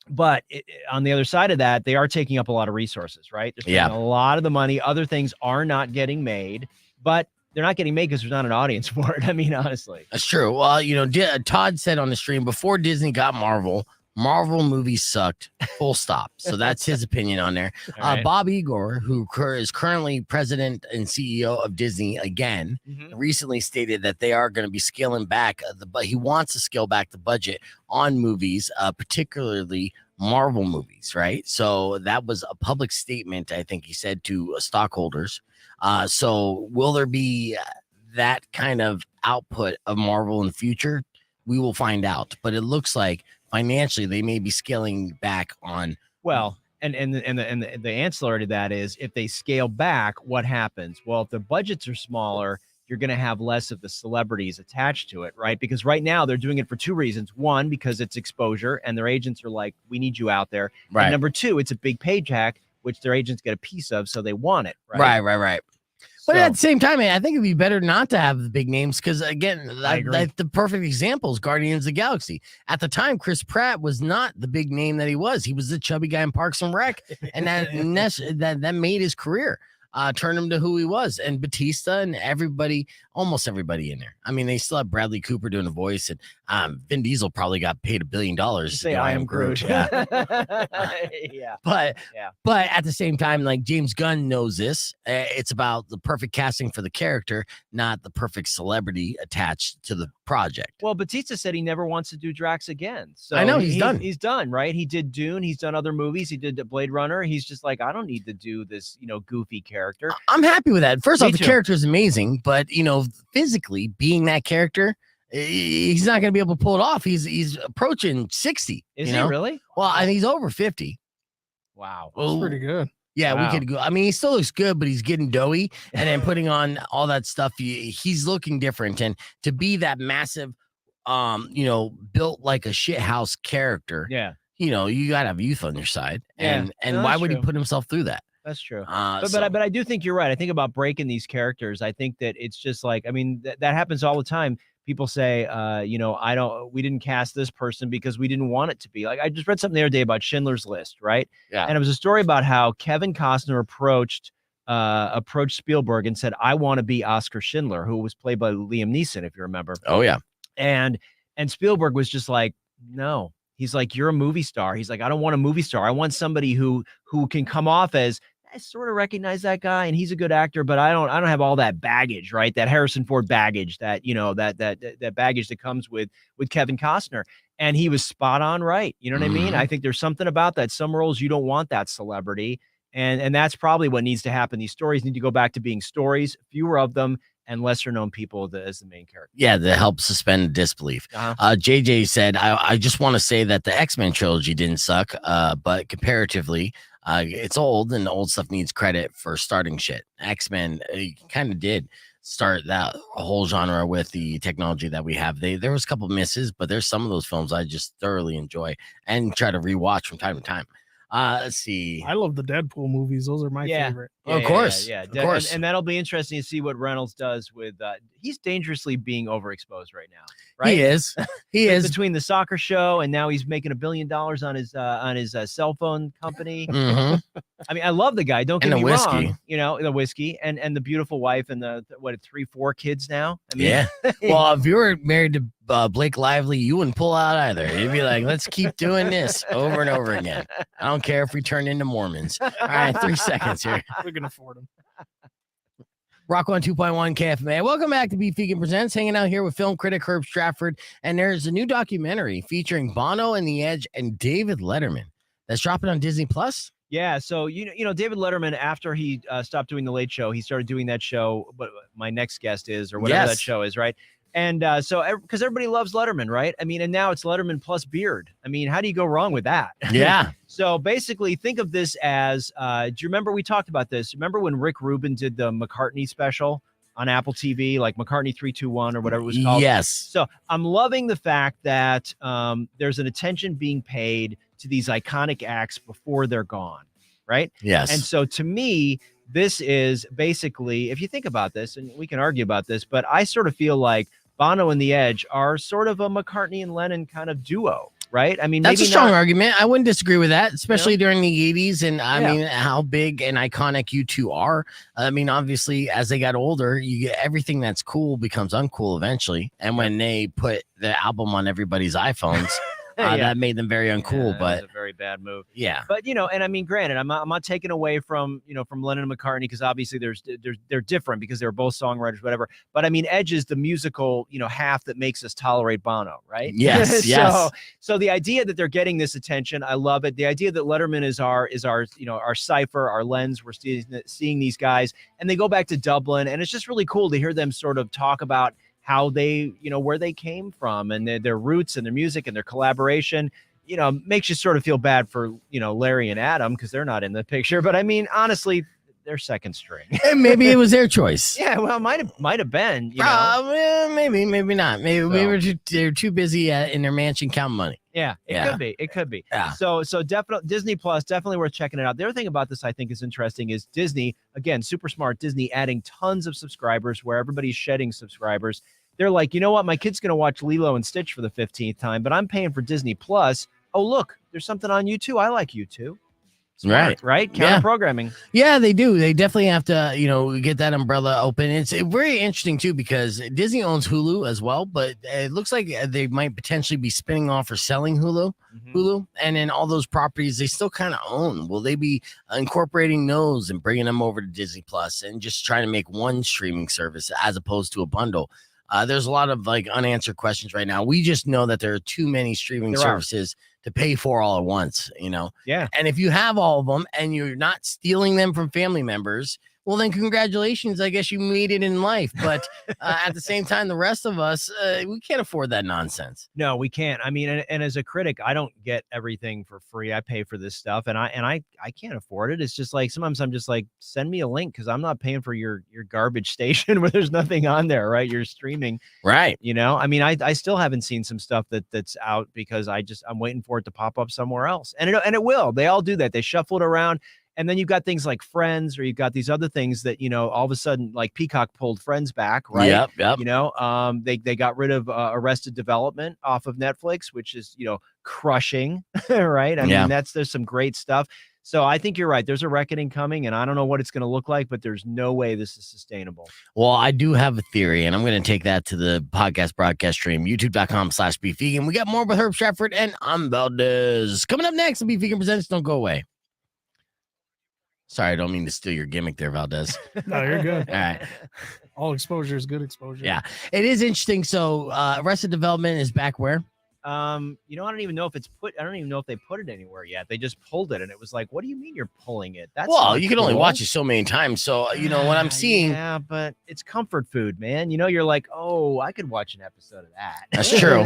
But on the other side of that, they are taking up a lot of resources, right? They're spending a lot of the money. Other things are not getting made, but they're not getting made because there's not an audience for it. I mean, honestly. That's true. Well, Todd said on the stream, before Disney got Marvel movies sucked, full stop. So that's his opinion on there. Right. Bob Iger, who is currently president and CEO of Disney again, recently stated that they are going to be scaling back, but he wants to scale back the budget on movies, particularly Marvel movies, right? So that was a public statement, I think he said, to stockholders. So will there be that kind of output of Marvel in the future? We will find out. But it looks like financially they may be scaling back on. Well, and the ancillary to that is if they scale back, what happens? Well, if the budgets are smaller, you're going to have less of the celebrities attached to it, right? Because right now they're doing it for two reasons. One, because it's exposure and their agents are like, we need you out there. Right. And number two, it's a big paycheck, which their agents get a piece of, so they want it, right? Right. But at the same time, I think it'd be better not to have the big names because, again, the perfect example is Guardians of the Galaxy. At the time, Chris Pratt was not the big name that he was. He was the chubby guy in Parks and Rec, and that made his career. Turned him to who he was, and Batista and almost everybody in there. I mean, they still have Bradley Cooper doing the voice, and Vin Diesel probably got paid $1 billion to say I am Groot. Yeah. Yeah. But at the same time, like James Gunn knows this. It's about the perfect casting for the character, not the perfect celebrity attached to the project. Well, Batista said he never wants to do Drax again. So I know he's done. He's done, right? He did Dune. He's done other movies. He did Blade Runner. He's just like, I don't need to do this, goofy character. I'm happy with that. First off, the too. character is amazing, but physically being that character, he's not going to be able to pull it off. He's approaching 60. Is he really? Well, I think he's over 50. Wow, that's pretty good. Yeah, wow. We could go. I mean, he still looks good, but he's getting doughy, and then putting on all that stuff, he's looking different. And to be that massive, built like a shithouse character, yeah, you gotta have youth on your side. Yeah. And why would he put himself through that? That's true. But I do think you're right. I think about breaking these characters. I think that it's just like, I mean, that happens all the time. People say, we didn't cast this person because we didn't want it to be. Like, I just read something the other day about Schindler's List, right? Yeah. And it was a story about how Kevin Costner approached Spielberg and said, I want to be Oscar Schindler, who was played by Liam Neeson, if you remember. Oh, yeah. And Spielberg was just like, no. He's like, you're a movie star. He's like, I don't want a movie star. I want somebody who can come off as, I sort of recognize that guy and he's a good actor, but I don't have all that baggage, right? That Harrison Ford baggage, that that baggage that comes with Kevin Costner. And he was spot on, right? You know what I mean? I think there's something about that. Some roles you don't want that celebrity. And that's probably what needs to happen. These stories need to go back to being stories, fewer of them, and lesser known people as the main character. Yeah, that helps suspend disbelief. JJ said, I just want to say that the X-Men trilogy didn't suck, but comparatively, it's old and the old stuff needs credit for starting shit. X-Men kind of did start that whole genre with the technology that we have. There was a couple misses, but there's some of those films I just thoroughly enjoy and try to rewatch from time to time. Let's see. I love the Deadpool movies. Those are my favorite. Of course. Of course. And that'll be interesting to see what Reynolds does with he's dangerously being overexposed right now. Right? He is. He is. Between the soccer show and now he's making $1 billion on his cell phone company. Mm-hmm. I mean, I love the guy. Don't get and me the whiskey. wrong. The whiskey and the beautiful wife and the 3-4 kids now. I mean, yeah. Well, if you were married to Blake Lively, you wouldn't pull out either. You'd be like, let's keep doing this over and over again. I don't care if we turn into Mormons. All right, 3 seconds here. We can afford them. Rock 102.1 KFMA. Welcome back to Beef Vegan Presents. Hanging out here with film critic Herb Stratford. And there's a new documentary featuring Bono and The Edge and David Letterman that's dropping on Disney Plus. Yeah, so David Letterman, after he stopped doing the Late Show, he started doing that show. What my next guest is, or whatever that show is, right? And so, because everybody loves Letterman, right? I mean, and now it's Letterman plus beard. I mean, how do you go wrong with that? Yeah. So basically, think of this as, do you remember we talked about this? Remember when Rick Rubin did the McCartney special on Apple TV, like McCartney 321 or whatever it was called? Yes. So I'm loving the fact that there's an attention being paid to these iconic acts before they're gone, right? Yes. And so to me, this is basically, if you think about this, and we can argue about this, but I sort of feel like Bono and The Edge are sort of a McCartney and Lennon kind of duo, right? I mean, that's maybe a strong argument. I wouldn't disagree with that, especially during the 80s. And I mean, how big and iconic you two are. I mean, obviously, as they got older, you get everything that's cool becomes uncool eventually. And when they put the album on everybody's iPhones, that made them very uncool. That But was a very bad move. yeah, But and I mean, granted, I'm not taking away from from Lennon and McCartney, because obviously they're different because they're both songwriters, whatever. But I mean, Edge is the musical half that makes us tolerate Bono, right? Yes, yes. So the idea that they're getting this attention, I love it. The idea that Letterman is our our cipher, our lens. We're seeing these guys, and they go back to Dublin, and it's just really cool to hear them sort of talk about how they, where they came from, and their roots and their music and their collaboration. Makes you sort of feel bad for, Larry and Adam, because they're not in the picture. But I mean, honestly, they're second string. And maybe it was their choice. Yeah, well, might have been. Maybe not. Maybe they're too busy in their mansion counting money. Yeah, it could be. Yeah. So definitely Disney Plus, definitely worth checking it out. The other thing about this I think is interesting is Disney, again, super smart Disney, adding tons of subscribers where everybody's shedding subscribers. They're like, you know what? My kid's going to watch Lilo and Stitch for the 15th time, but I'm paying for Disney Plus. Oh, look, there's something on YouTube. I like YouTube. Smart, right? Counter programming. Yeah, they do. They definitely have to, get that umbrella open. It's very interesting too, because Disney owns Hulu as well, but it looks like they might potentially be spinning off or selling Hulu, and then all those properties they still kind of own. Will they be incorporating those and bringing them over to Disney Plus and just trying to make one streaming service as opposed to a bundle? There's a lot of unanswered questions right now. We just know that there are too many streaming services to pay for all at once, Yeah. And if you have all of them and you're not stealing them from family members, well, then congratulations. I guess you made it in life. But at the same time, the rest of us, we can't afford that nonsense. No, we can't. I mean, and as a critic, I don't get everything for free. I pay for this stuff, and I can't afford it. It's just like sometimes I'm just like, send me a link, because I'm not paying for your garbage station where there's nothing on there, right? You're streaming, right? I mean, I still haven't seen some stuff that's out because I'm waiting for it to pop up somewhere else, and it will. They all do that. They shuffle it around. And then you've got things like Friends, or you've got these other things that, all of a sudden, like Peacock pulled Friends back, right? Yep. They got rid of Arrested Development off of Netflix, which is, crushing, right? I mean, there's some great stuff. So I think you're right. There's a reckoning coming, and I don't know what it's going to look like, but there's no way this is sustainable. Well, I do have a theory, and I'm going to take that to the podcast broadcast stream, youtube.com/beefvegan. We got more with Herb Stratford, and I'm Valdez. Coming up next, the Beef Vegan Presents. Don't go away. Sorry, I don't mean to steal your gimmick there, Valdez. No, you're good. All right. All exposure is good exposure. Yeah, it is interesting. So Arrested Development is back where? I don't even know if I don't even know if they put it anywhere yet. They just pulled it, and it was like, what do you mean you're pulling it? That's you can only watch it so many times. So, what I'm seeing. Yeah, but it's comfort food, man. You're like, oh, I could watch an episode of that. That's true.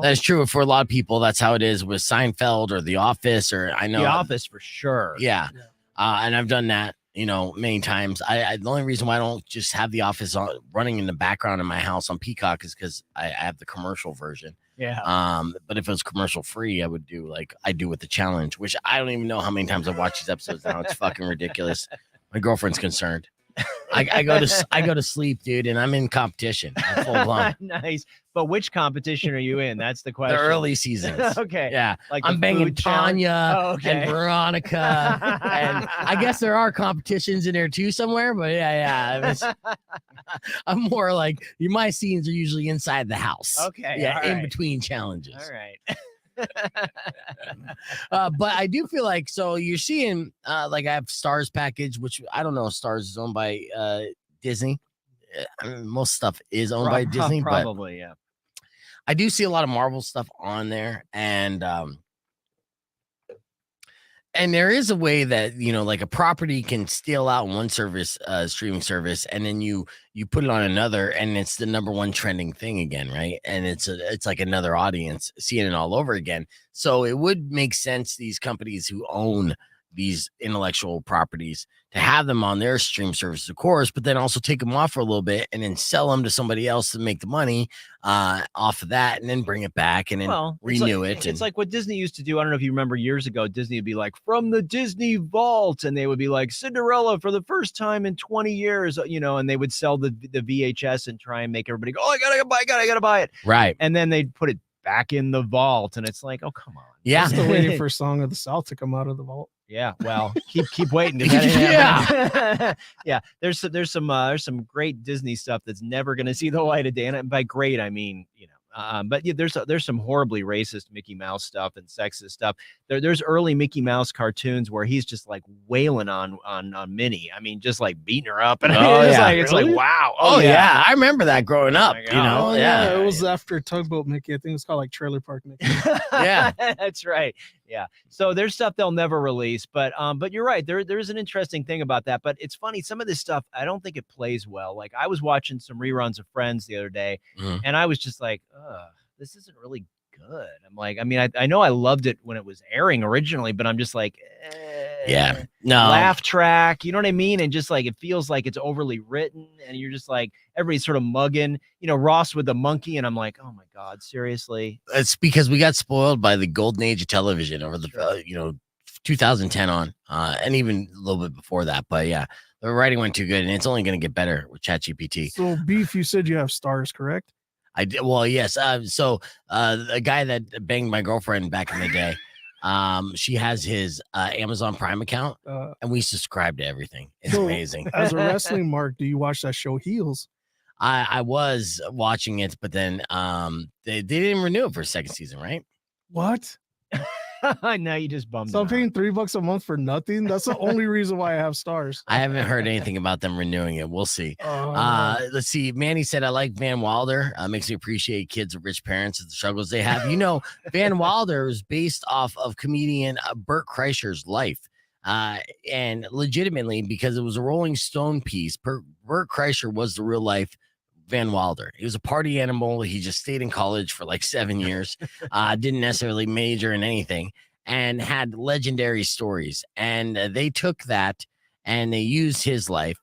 That's true for a lot of people. That's how it is with Seinfeld or The Office, or I know The Office for sure. Yeah. And I've done that, many times. I the only reason why I don't just have The Office running in the background in my house on Peacock is because I have the commercial version. Yeah. But if it was commercial free, I would do like I do with The Challenge, which I don't even know how many times I've watched these episodes now. It's fucking ridiculous. My girlfriend's concerned. I go to sleep, dude, and I'm in competition. I'm full blown. Nice. But which competition are you in? That's the question. The early seasons. Okay. Yeah. Like I'm banging Tanya and Veronica. And I guess there are competitions in there too somewhere, but yeah. I'm more like my scenes are usually inside the house. Okay. Yeah, in between challenges. All right. But I do feel like, so you're seeing I have Stars package, which I don't know if Stars is owned by Disney. I mean, most stuff is owned by Disney, probably, but I do see a lot of Marvel stuff on there, and there is a way that like a property can steal out one service, streaming service, and then you put it on another, and it's the number one trending thing again, right? And it's like another audience seeing it all over again. So it would make sense, these companies who own these intellectual properties, to have them on their stream services, of course, but then also take them off for a little bit and then sell them to somebody else to make the money off of that, and then bring it back and then renew it. It's like what Disney used to do. I don't know if you remember years ago, Disney would be like, from the Disney vault, and they would be like, Cinderella for the first time in 20 years, and they would sell the VHS and try and make everybody go, oh, I gotta buy it. Right. And then they'd put it back in the vault, and it's like, oh, come on. Yeah. Still waiting for Song of the South to come out of the vault. Yeah, well, keep waiting. Yeah. Yeah. There's some great Disney stuff that's never going to see the light of day. And by great, I mean, But yeah, there's some horribly racist Mickey Mouse stuff and sexist stuff. There's early Mickey Mouse cartoons where he's just like wailing on Minnie. I mean, just like beating her up. And it's like wow. Oh yeah, I remember that growing up. Like, you know, Oh, yeah, it was after Tugboat Mickey. I think it's called like Trailer Park Mickey. Yeah, that's right. Yeah. So there's stuff they'll never release, but you're right. There's an interesting thing about that. But it's funny, some of this stuff I don't think it plays well. Like I was watching some reruns of Friends the other day, and I was just like, this isn't really good. I'm like, I mean, I know I loved it when it was airing originally, but I'm just like, laugh track, you know what I mean? And just like it feels like it's overly written, and you're just like everybody's sort of mugging, Ross with the monkey, and I'm like, oh my god, seriously? It's because we got spoiled by the golden age of television over the 2010 on, and even a little bit before that. But yeah, the writing went too good, and it's only going to get better with ChatGPT. So, Beef, you said you have stars, correct? I did. Well, yes. So the guy that banged my girlfriend back in the day, she has his Amazon Prime account, and we subscribe to everything. It's amazing. As a wrestling mark, do you watch that show Heels? I was watching it, but then they didn't renew it for a second season, right? What? Now you just bummed. So I'm paying $3 a month for nothing. That's the only reason why I have stars. I haven't heard anything about them renewing it. We'll see. Let's see. Manny said, I like Van Wilder. Makes me appreciate kids of rich parents and the struggles they have. Van Wilder is based off of comedian Bert Kreischer's life. And legitimately, because it was a Rolling Stone piece, Bert Kreischer was the real life Van Wilder. He was a party animal. He just stayed in college for like 7 years, didn't necessarily major in anything, and had legendary stories. And they took that and they used his life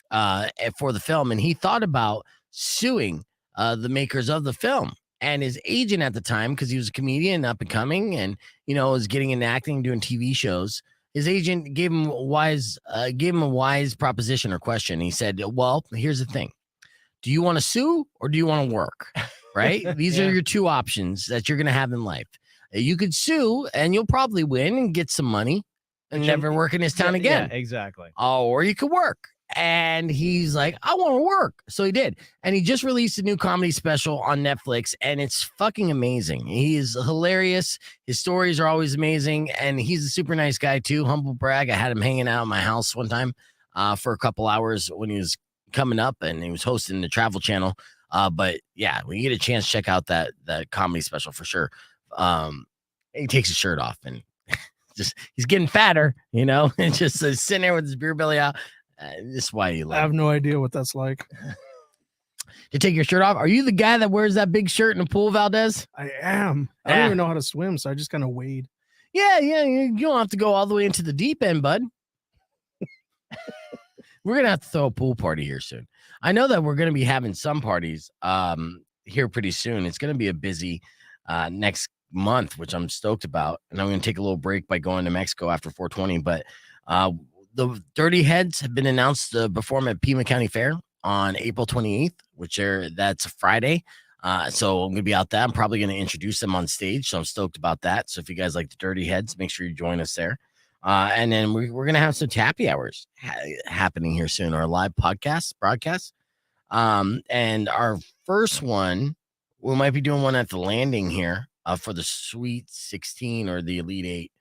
for the film. And he thought about suing the makers of the film. And his agent at the time, because he was a comedian up and coming and, was getting into acting, doing TV shows, his agent gave him a wise proposition or question. He said, well, here's the thing. Do you want to sue or do you want to work? Right? These are your two options that you're going to have in life. You could sue and you'll probably win and get some money and never work in this town again. Yeah, exactly. Oh, or you could work. And he's like, I want to work. So he did. And he just released a new comedy special on Netflix, and it's fucking amazing. He is hilarious. His stories are always amazing. And he's a super nice guy too. Humble brag. I had him hanging out at my house one time for a couple hours when he was coming up, and he was hosting the Travel Channel. But yeah, when you get a chance, check out that comedy special for sure. He takes his shirt off and he's getting fatter, and just sitting there with his beer belly out. This is why you love. I have no idea what that's like. To take your shirt off? Are you the guy that wears that big shirt in the pool, Valdez? I am. I don't even know how to swim, so I just kind of wade. Yeah. You don't have to go all the way into the deep end, bud. We're going to have to throw a pool party here soon. I know that we're going to be having some parties here pretty soon. It's going to be a busy next month, which I'm stoked about. And I'm going to take a little break by going to Mexico after 420. But the Dirty Heads have been announced to perform at Pima County Fair on April 28th, that's Friday. So I'm going to be out there. I'm probably going to introduce them on stage. So I'm stoked about that. So if you guys like the Dirty Heads, make sure you join us there. And then we're going to have some happy hours happening here soon, our live broadcasts. And our first one, we might be doing one at the Landing here for the Sweet 16 or the Elite 8.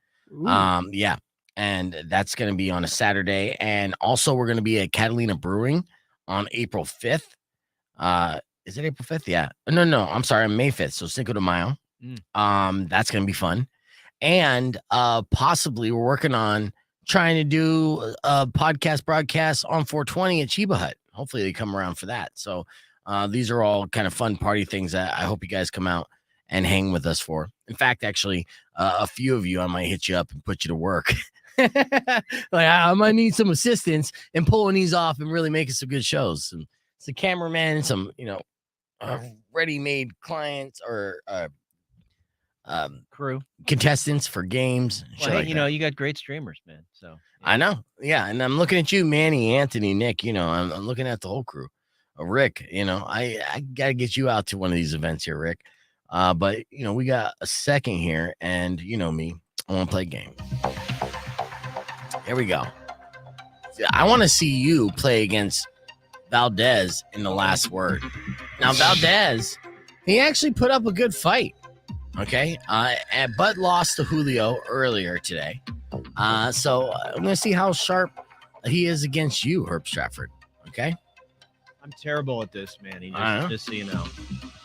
Yeah. And that's going to be on a Saturday. And also we're going to be at Catalina Brewing on April 5th. Is it April 5th? Yeah. No, I'm sorry. I'm May 5th. So Cinco de Mayo. That's going to be fun. And possibly we're working on trying to do a broadcast on 420 at Chiba Hut. Hopefully they come around for that. So these are all kind of fun party things that I hope you guys come out and hang with us for. In fact, actually, a few of you, I might hit you up and put you to work. Like I might need some assistance in pulling these off and really making some good shows. Some cameramen, some ready-made clients or crew contestants for games. Well, you got great streamers, man. So yeah. I know, yeah. And I'm looking at you, Manny, Anthony, Nick. I'm looking at the whole crew. Rick, I gotta get you out to one of these events here, Rick. But we got a second here, and me, I want to play a game. Here we go. I want to see you play against Valdez in the last word. Now, Valdez He actually put up a good fight. Okay. But lost to Julio earlier today. So I'm going to see how sharp he is against you, Herb Stratford. Okay. I'm terrible at this, Manny. Just so you know.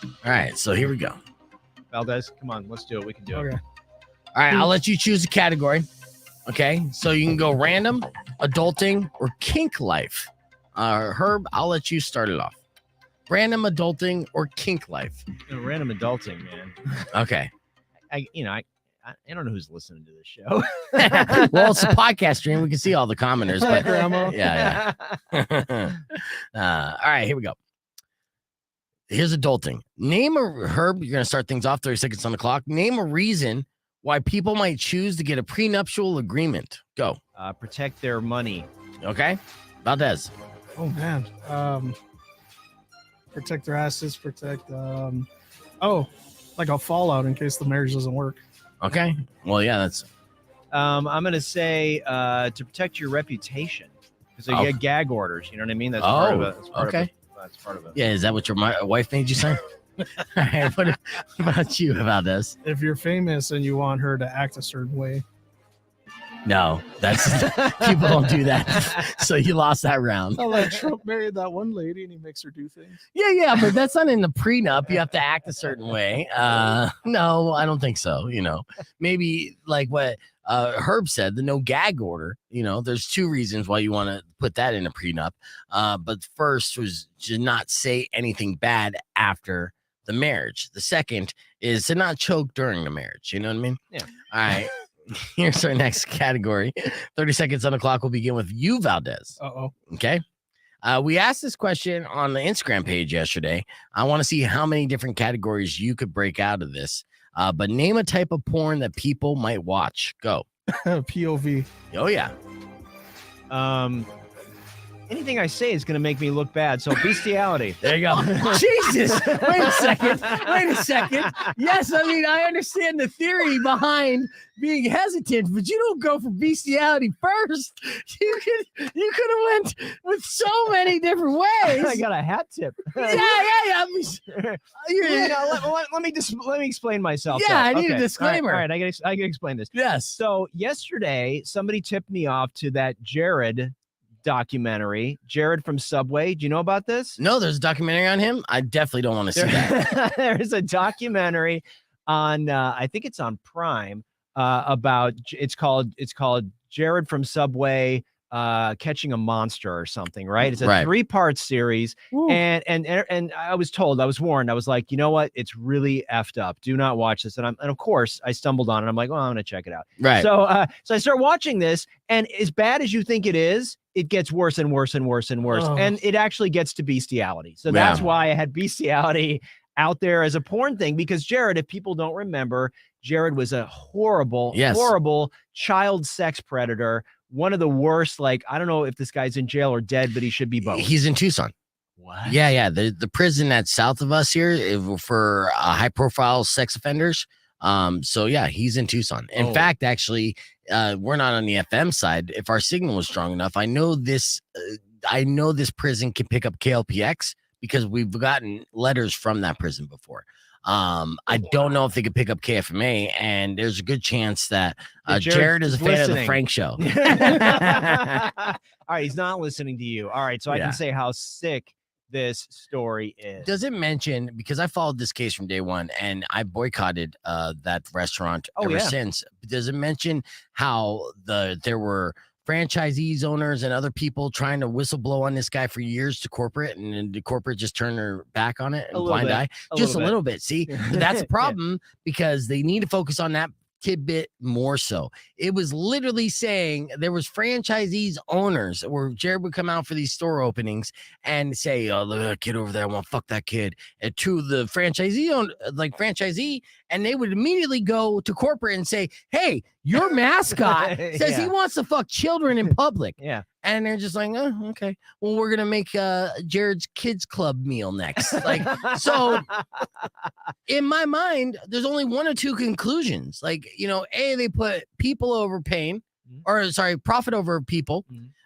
All right. So here we go. Valdez, come on. Let's do it. We can do it. Okay. All right. I'll let you choose a category. Okay. So you can go random, adulting, or kink life. Herb, I'll let you start it off. Random adulting or kink life. Random adulting, man. Okay. I don't know who's listening to this show. Well, it's a podcast stream. We can see all the commenters. But Grandma. Yeah. All right, here we go. Here's adulting. Name a Herb. You're gonna start things off. 30 seconds on the clock. Name a reason why people might choose to get a prenuptial agreement. Go. Protect their money. Okay. Valdez. Oh man. Protect their assets. Protect. Like a fallout in case the marriage doesn't work. Okay. Well, yeah, that's. I'm gonna say to protect your reputation because you get gag orders. You know what I mean? That's part of it. That's part of it. Yeah. Is that what your wife made you say? All right. What about you about this? If you're famous and you want her to act a certain way. No, that's people don't do that. So you lost that round. Oh, like Trump married that one lady and he makes her do things. Yeah, but that's not in the prenup. You have to act a certain way. No, I don't think so. Maybe like what Herb said, the no gag order. There's two reasons why you want to put that in a prenup. But first was to not say anything bad after the marriage. The second is to not choke during the marriage. You know what I mean? Yeah. All right. Here's our next category. 30 seconds on the clock. We'll begin with you, Valdez. Uh-oh. Okay. We asked this question on the Instagram page yesterday. I want to see how many different categories you could break out of this. But name a type of porn that people might watch. Go. POV. Oh, yeah. Anything I say is going to make me look bad. So bestiality. There you go. Jesus. Wait a second. Yes, I understand the theory behind being hesitant, but you don't go for bestiality first. You could have went with so many different ways. I got a hat tip. Yeah. Let me explain myself. Yeah, I need a disclaimer. All right, I can explain this. Yes. So yesterday, somebody tipped me off to that Jared documentary. Jared from Subway. Do you know about this? No, there's a documentary on him. I definitely don't want to see that. There's a documentary on I think it's on Prime about it's called Jared from Subway catching a monster or something, right? It's a 3-part series. Ooh. And I was warned. I was like, you know what? It's really effed up. Do not watch this. And of course I stumbled on it. I'm like, well, I'm gonna check it out. Right. So I start watching this, and as bad as you think it is, it gets worse and worse and worse and worse. Oh. And it actually gets to bestiality. So that's why I had bestiality out there as a porn thing, because Jared, if people don't remember, Jared was a horrible child sex predator. One of the worst. Like, I don't know if this guy's in jail or dead, but he should be both. He's in Tucson. What? Yeah. The prison that's south of us here for high profile sex offenders. So yeah, he's in Tucson. In fact, actually, we're not on the FM side. If our signal was strong enough, I know this prison can pick up KLPX because we've gotten letters from that prison before. I don't know if they could pick up KFMA, and there's a good chance that Jared is a fan of the Frank Show. All right, he's not listening to you. All right, so I can say how sick this story is. Does it mention, because I followed this case from day one and I boycotted that restaurant ever since. Does it mention how there were franchisees, owners, and other people trying to whistleblow on this guy for years to corporate, and then the corporate just turned their back on it and blind eye? Just a little bit. See, that's a problem because they need to focus on that tidbit more so. It was literally saying there was franchisees, owners, where Jared would come out for these store openings and say, "Oh, look at that kid over there, I want to fuck that kid," and to the franchisee, and they would immediately go to corporate and say, "Hey, your mascot says he wants to fuck children in public." Yeah. And they're just like, "Oh, okay. Well, we're gonna make Jared's kids club meal next." Like, so in my mind, there's only one or two conclusions. Like, A, they put people over pain, profit over people,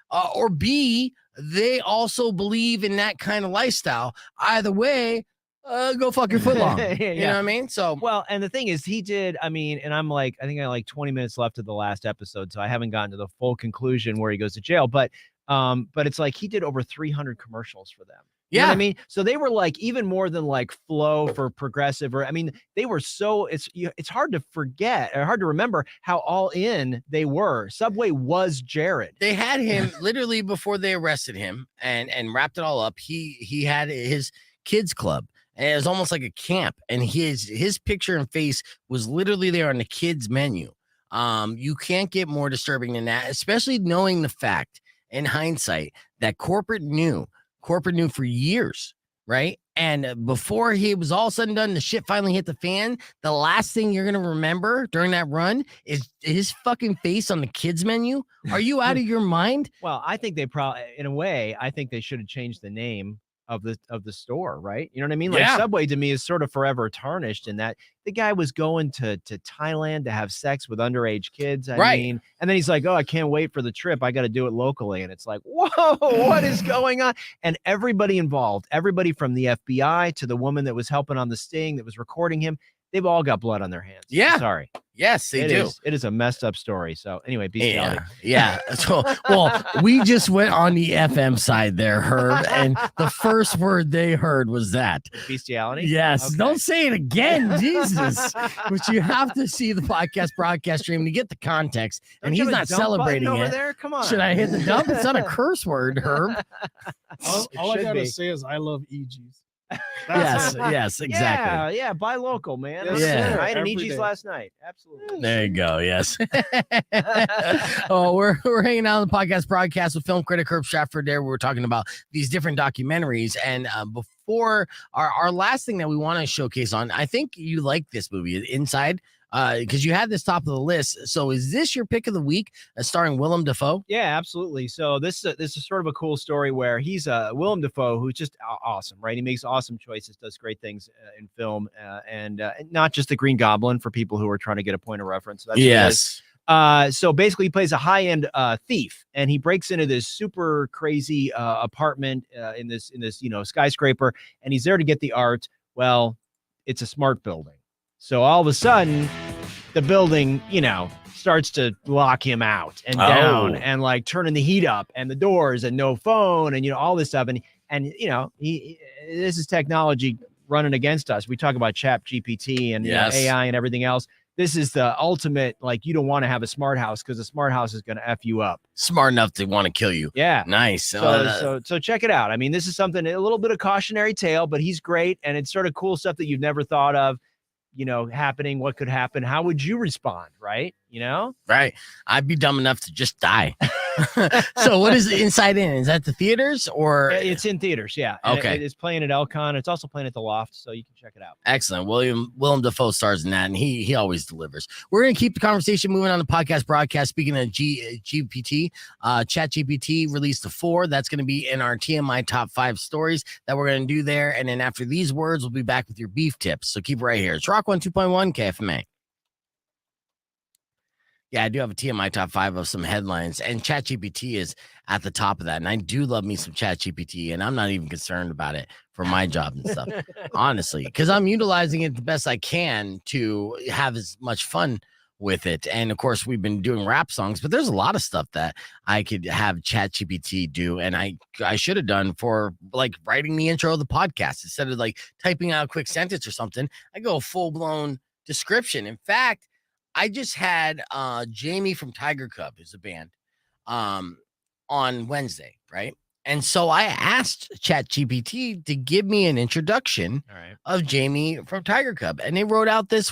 or B, they also believe in that kind of lifestyle. Either way, go fuck your foot long. Yeah. You know what I mean? So well, and the thing is, he did. I mean, and I'm like, I think I like 20 minutes left of the last episode, so I haven't gotten to the full conclusion where he goes to jail. But it's like he did over 300 commercials for them. You know what I mean? So they were like even more than like Flow for Progressive, or I mean, they were so it's hard to forget or hard to remember how all in they were. Subway was Jared. They had him literally before they arrested him and wrapped it all up. He had his kids club, and it was almost like a camp, and his picture and face was literally there on the kids menu. You can't get more disturbing than that, especially knowing the fact in hindsight that corporate knew for years, right? And before he was all said and done, the shit finally hit the fan. The last thing you're gonna remember during that run is his fucking face on the kids menu. Are you out of your mind? Well, I think they probably, in a way, I think they should have changed the name of the store, right? You know what I mean? Like Subway to me is sort of forever tarnished in that the guy was going to Thailand to have sex with underage kids. I mean, and then he's like, oh, I can't wait for the trip. I got to do it locally. And it's like, whoa, what is going on? And everybody involved, everybody from the FBI to the woman that was helping on the sting that was recording him, they've all got blood on their hands. Yeah. Sorry. Yes, they do. It is a messed up story. So anyway, bestiality. Yeah. So, well, we just went on the FM side there, Herb, and the first word they heard was that. Bestiality? Yes. Okay. Don't say it again, Jesus. But you have to see the podcast broadcast stream to get the context, and he's not celebrating over it. There? Come on. Should I hit the dump? It's not a curse word, Herb. All I gotta say is I love EGs. Yes, exactly. Yeah, buy local, man. Yes, I had an Every EG's day. last night. Absolutely. There you go. Yes. Oh, we're hanging out on the podcast broadcast with film critic Herb Stratford. There, we're talking about these different documentaries. And before our last thing that we want to showcase on, I think you like this movie, Inside, because you had this top of the list. So, is this your pick of the week, starring Willem Dafoe? Yeah, absolutely. So this is sort of a cool story where he's Willem Dafoe, who's just awesome, right? He makes awesome choices, does great things in film, and not just the Green Goblin for people who are trying to get a point of reference. That's Yes. So basically, he plays a high-end thief, and he breaks into this super crazy apartment in this skyscraper, and he's there to get the art. Well, it's a smart building. So all of a sudden, the building, starts to lock him out and down and like turning the heat up and the doors and no phone and, all this stuff. And this is technology running against us. We talk about Chat GPT and AI and everything else. This is the ultimate, like, you don't want to have a smart house because a smart house is going to F you up. Smart enough to want to kill you. Yeah. Nice. So check it out. I mean, this is something, a little bit of cautionary tale, but he's great. And it's sort of cool stuff that you've never thought of, happening. What could happen? How would you respond? Right. Right. I'd be dumb enough to just die. So what is Inside In? Is that the theaters or? It's in theaters. Yeah. And Okay. it's playing at Elcon. It's also playing at the Loft, so you can check it out. Excellent. Willem Dafoe stars in that, and he always delivers. We're going to keep the conversation moving on the podcast broadcast. Speaking of GPT, ChatGPT released the 4. That's going to be in our TMI top 5 stories that we're going to do there. And then after these words, we'll be back with your beef tips. So keep it right here. It's Rock 102.1 KFMA. Yeah, I do have a TMI top 5 of some headlines, and ChatGPT is at the top of that. And I do love me some ChatGPT, and I'm not even concerned about it for my job and stuff, honestly, because I'm utilizing it the best I can to have as much fun with it. And of course, we've been doing rap songs, but there's a lot of stuff that I could have ChatGPT do, and I should have done for like writing the intro of the podcast instead of like typing out a quick sentence or something. I go full blown description. In fact, I just had Jamie from Tiger Cub, who's a band, on Wednesday, right? And so I asked ChatGPT to give me an introduction of Jamie from Tiger Cub, and they wrote out this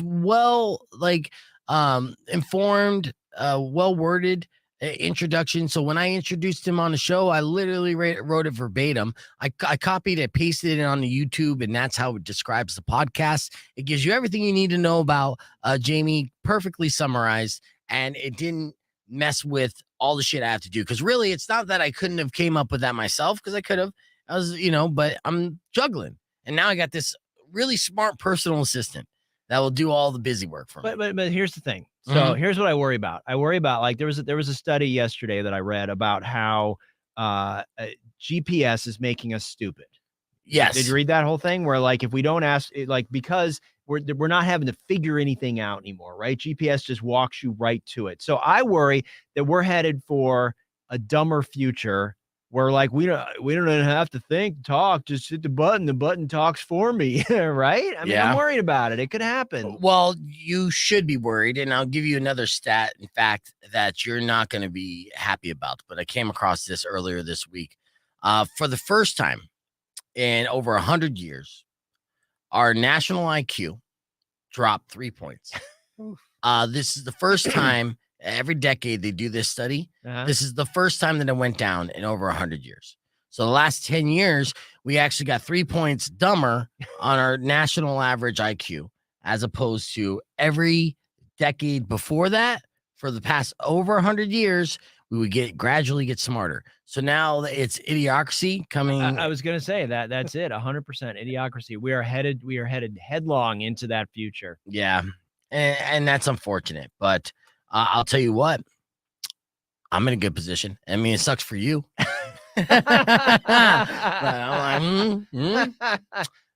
informed, well-worded introduction. So when I introduced him on the show, I literally wrote it verbatim. I copied it, pasted it on the YouTube, and that's how it describes the podcast. It gives you everything you need to know about Jamie, perfectly summarized, and it didn't mess with all the shit I have to do. Because really, it's not that I couldn't have came up with that myself, because I could have. I was, but I'm juggling, and now I got this really smart personal assistant that will do all the busy work for me. But here's the thing. So here's what I worry about. I worry about, like, there was a study yesterday that I read about how GPS is making us stupid. Yes. Did you read that whole thing where like if we don't ask, like because we're not having to figure anything out anymore, right? GPS just walks you right to it. So I worry that we're headed for a dumber future where like we don't even have to think, talk, just hit the button talks for me, right? I mean, I'm worried about it. It could happen. Well, you should be worried, and I'll give you another stat, in fact, that you're not going to be happy about. But I came across this earlier this week. For the first time in over 100 years, our national IQ dropped 3 points. This is the first time. Every decade they do this study. This is the first time that it went down in over 100 years. So the last 10 years, we actually got 3 points dumber on our national average IQ, as opposed to every decade before that. For the past over 100 years, we would gradually get smarter. So now it's idiocracy coming. I was going to say that's it. 100% idiocracy. We are headed headlong into that future. Yeah. And that's unfortunate, but I'll tell you what, I'm in a good position. I mean, it sucks for you. But I'm like,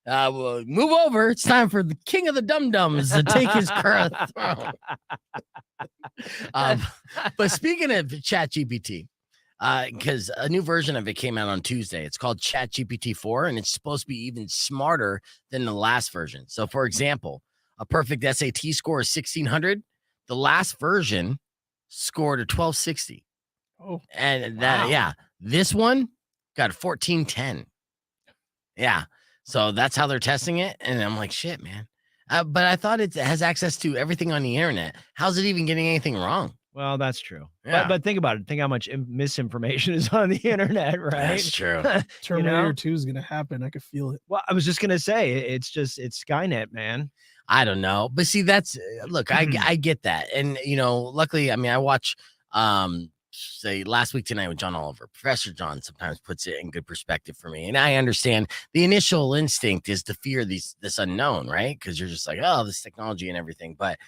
well, move over. It's time for the king of the dum-dums to take his current throne. But speaking of ChatGPT, because a new version of it came out on Tuesday. It's called ChatGPT 4, and it's supposed to be even smarter than the last version. So, for example, a perfect SAT score is 1600. The last version scored a 1260. Oh, and that, this one got a 1410. Yeah. So that's how they're testing it. And I'm like, shit, man. But I thought it has access to everything on the internet. How's it even getting anything wrong? Well, that's true. Yeah. But think about it. Think how much misinformation is on the internet, right? That's true. Terminator 2 is going to happen. I could feel it. Well, I was just going to say, it's Skynet, man. I don't know. But see, that's, look, I get that. And, luckily, I mean, I watch, say last week tonight with John Oliver. Professor John sometimes puts it in good perspective for me. And I understand the initial instinct is to fear this unknown, right? Because you're just like, oh, this technology and everything. But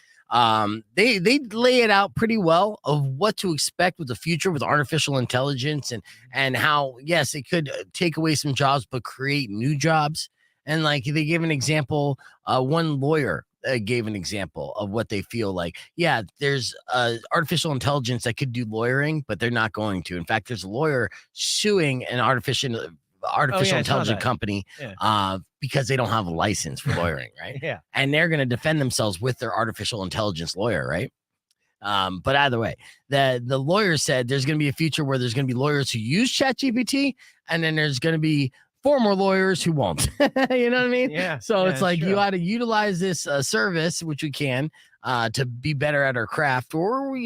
they lay it out pretty well of what to expect with the future with artificial intelligence and how, yes, it could take away some jobs, but create new jobs. And like they gave an example, one lawyer gave an example of what they feel like. Yeah, there's artificial intelligence that could do lawyering, but they're not going to. In fact, there's a lawyer suing an artificial intelligence company because they don't have a license for lawyering, right? Yeah. And they're going to defend themselves with their artificial intelligence lawyer, right? But either way, the lawyer said there's going to be a future where there's going to be lawyers who use ChatGPT, and then there's going to be former lawyers who won't. You know what I mean? Yeah. So it's like you ought to utilize this service, which we can, to be better at our craft, or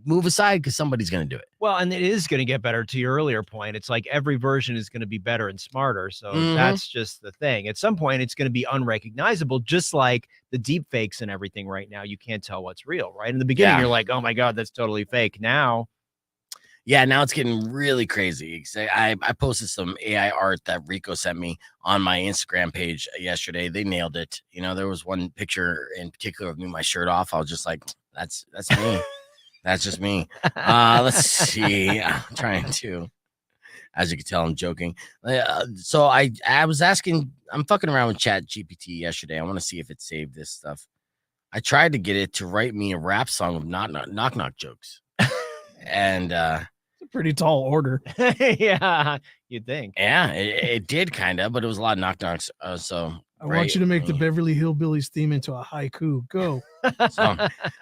move aside because somebody's going to do it. Well, and it is going to get better. To your earlier point, it's like every version is going to be better and smarter. So that's just the thing. At some point, it's going to be unrecognizable, just like the deep fakes and everything right now. You can't tell what's real, right? In the beginning, you're like, oh my God, that's totally fake. Now it's getting really crazy. I posted some AI art that Rico sent me on my Instagram page yesterday. They nailed it. There was one picture in particular of me, my shirt off. I was just like, that's me. That's just me. Let's see. I'm trying to, as you can tell, I'm joking. So I was asking, I'm fucking around with ChatGPT yesterday. I want to see if it saved this stuff. I tried to get it to write me a rap song of knock jokes. And it's a pretty tall order. Yeah, you'd think. Yeah, it did kind of, but it was a lot of knock knocks. So I want you to make the Beverly Hillbillies theme into a haiku. Go. Song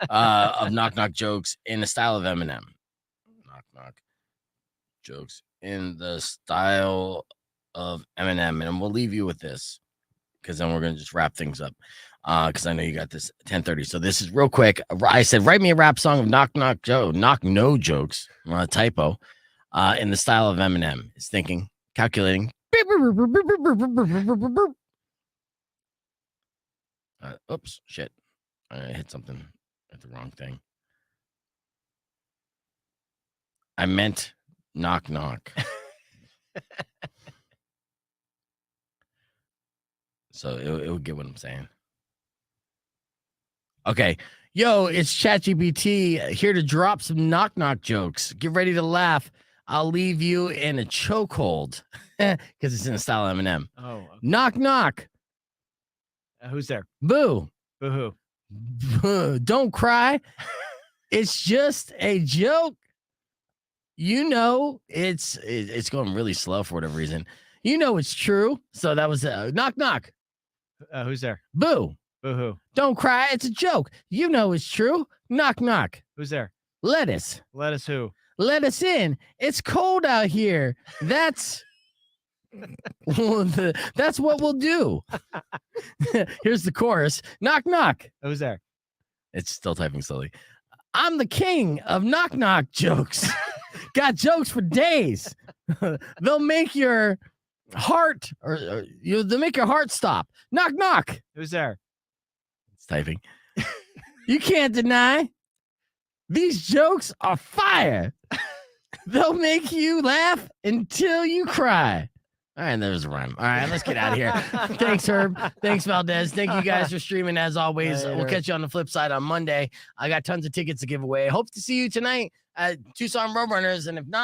of knock jokes in the style of Eminem. Knock jokes in the style of Eminem, and we'll leave you with this because then we're gonna just wrap things up. Because I know you got this 10:30. So this is real quick. I said, write me a rap song of knock no jokes. Typo. In the style of Eminem. It's thinking, calculating. Oops, shit. I hit something at the wrong thing. I meant knock. So it would get what I'm saying. Okay. Yo, it's ChatGPT here to drop some knock jokes. Get ready to laugh. I'll leave you in a chokehold because it's in the style of Eminem. Oh, okay. Knock, knock. Who's there? Boo. Boo-hoo. Boo. Don't cry. It's just a joke. You know, it's going really slow for whatever reason. You know it's true. So that was knock, knock. Who's there? Boo. Boo-hoo. Don't cry. It's a joke. You know it's true. Knock, knock. Who's there? Lettuce. Lettuce who? Let us in. It's cold out here. That's that's what we'll do. Here's the chorus. Knock, knock. Who's there? It's still typing slowly. I'm the king of knock, knock jokes. Got jokes for days. They'll make your heart they'll make your heart stop. Knock, knock. Who's there? It's typing. You can't deny. These jokes are fire. They'll make you laugh until you cry. All right, there's a rhyme. All right, let's get out of here. Thanks, Herb. Thanks, Valdez. Thank you guys for streaming as always. Later. We'll catch you on the flip side on Monday. I got tons of tickets to give away. Hope to see you tonight at Tucson Roadrunners. And if not,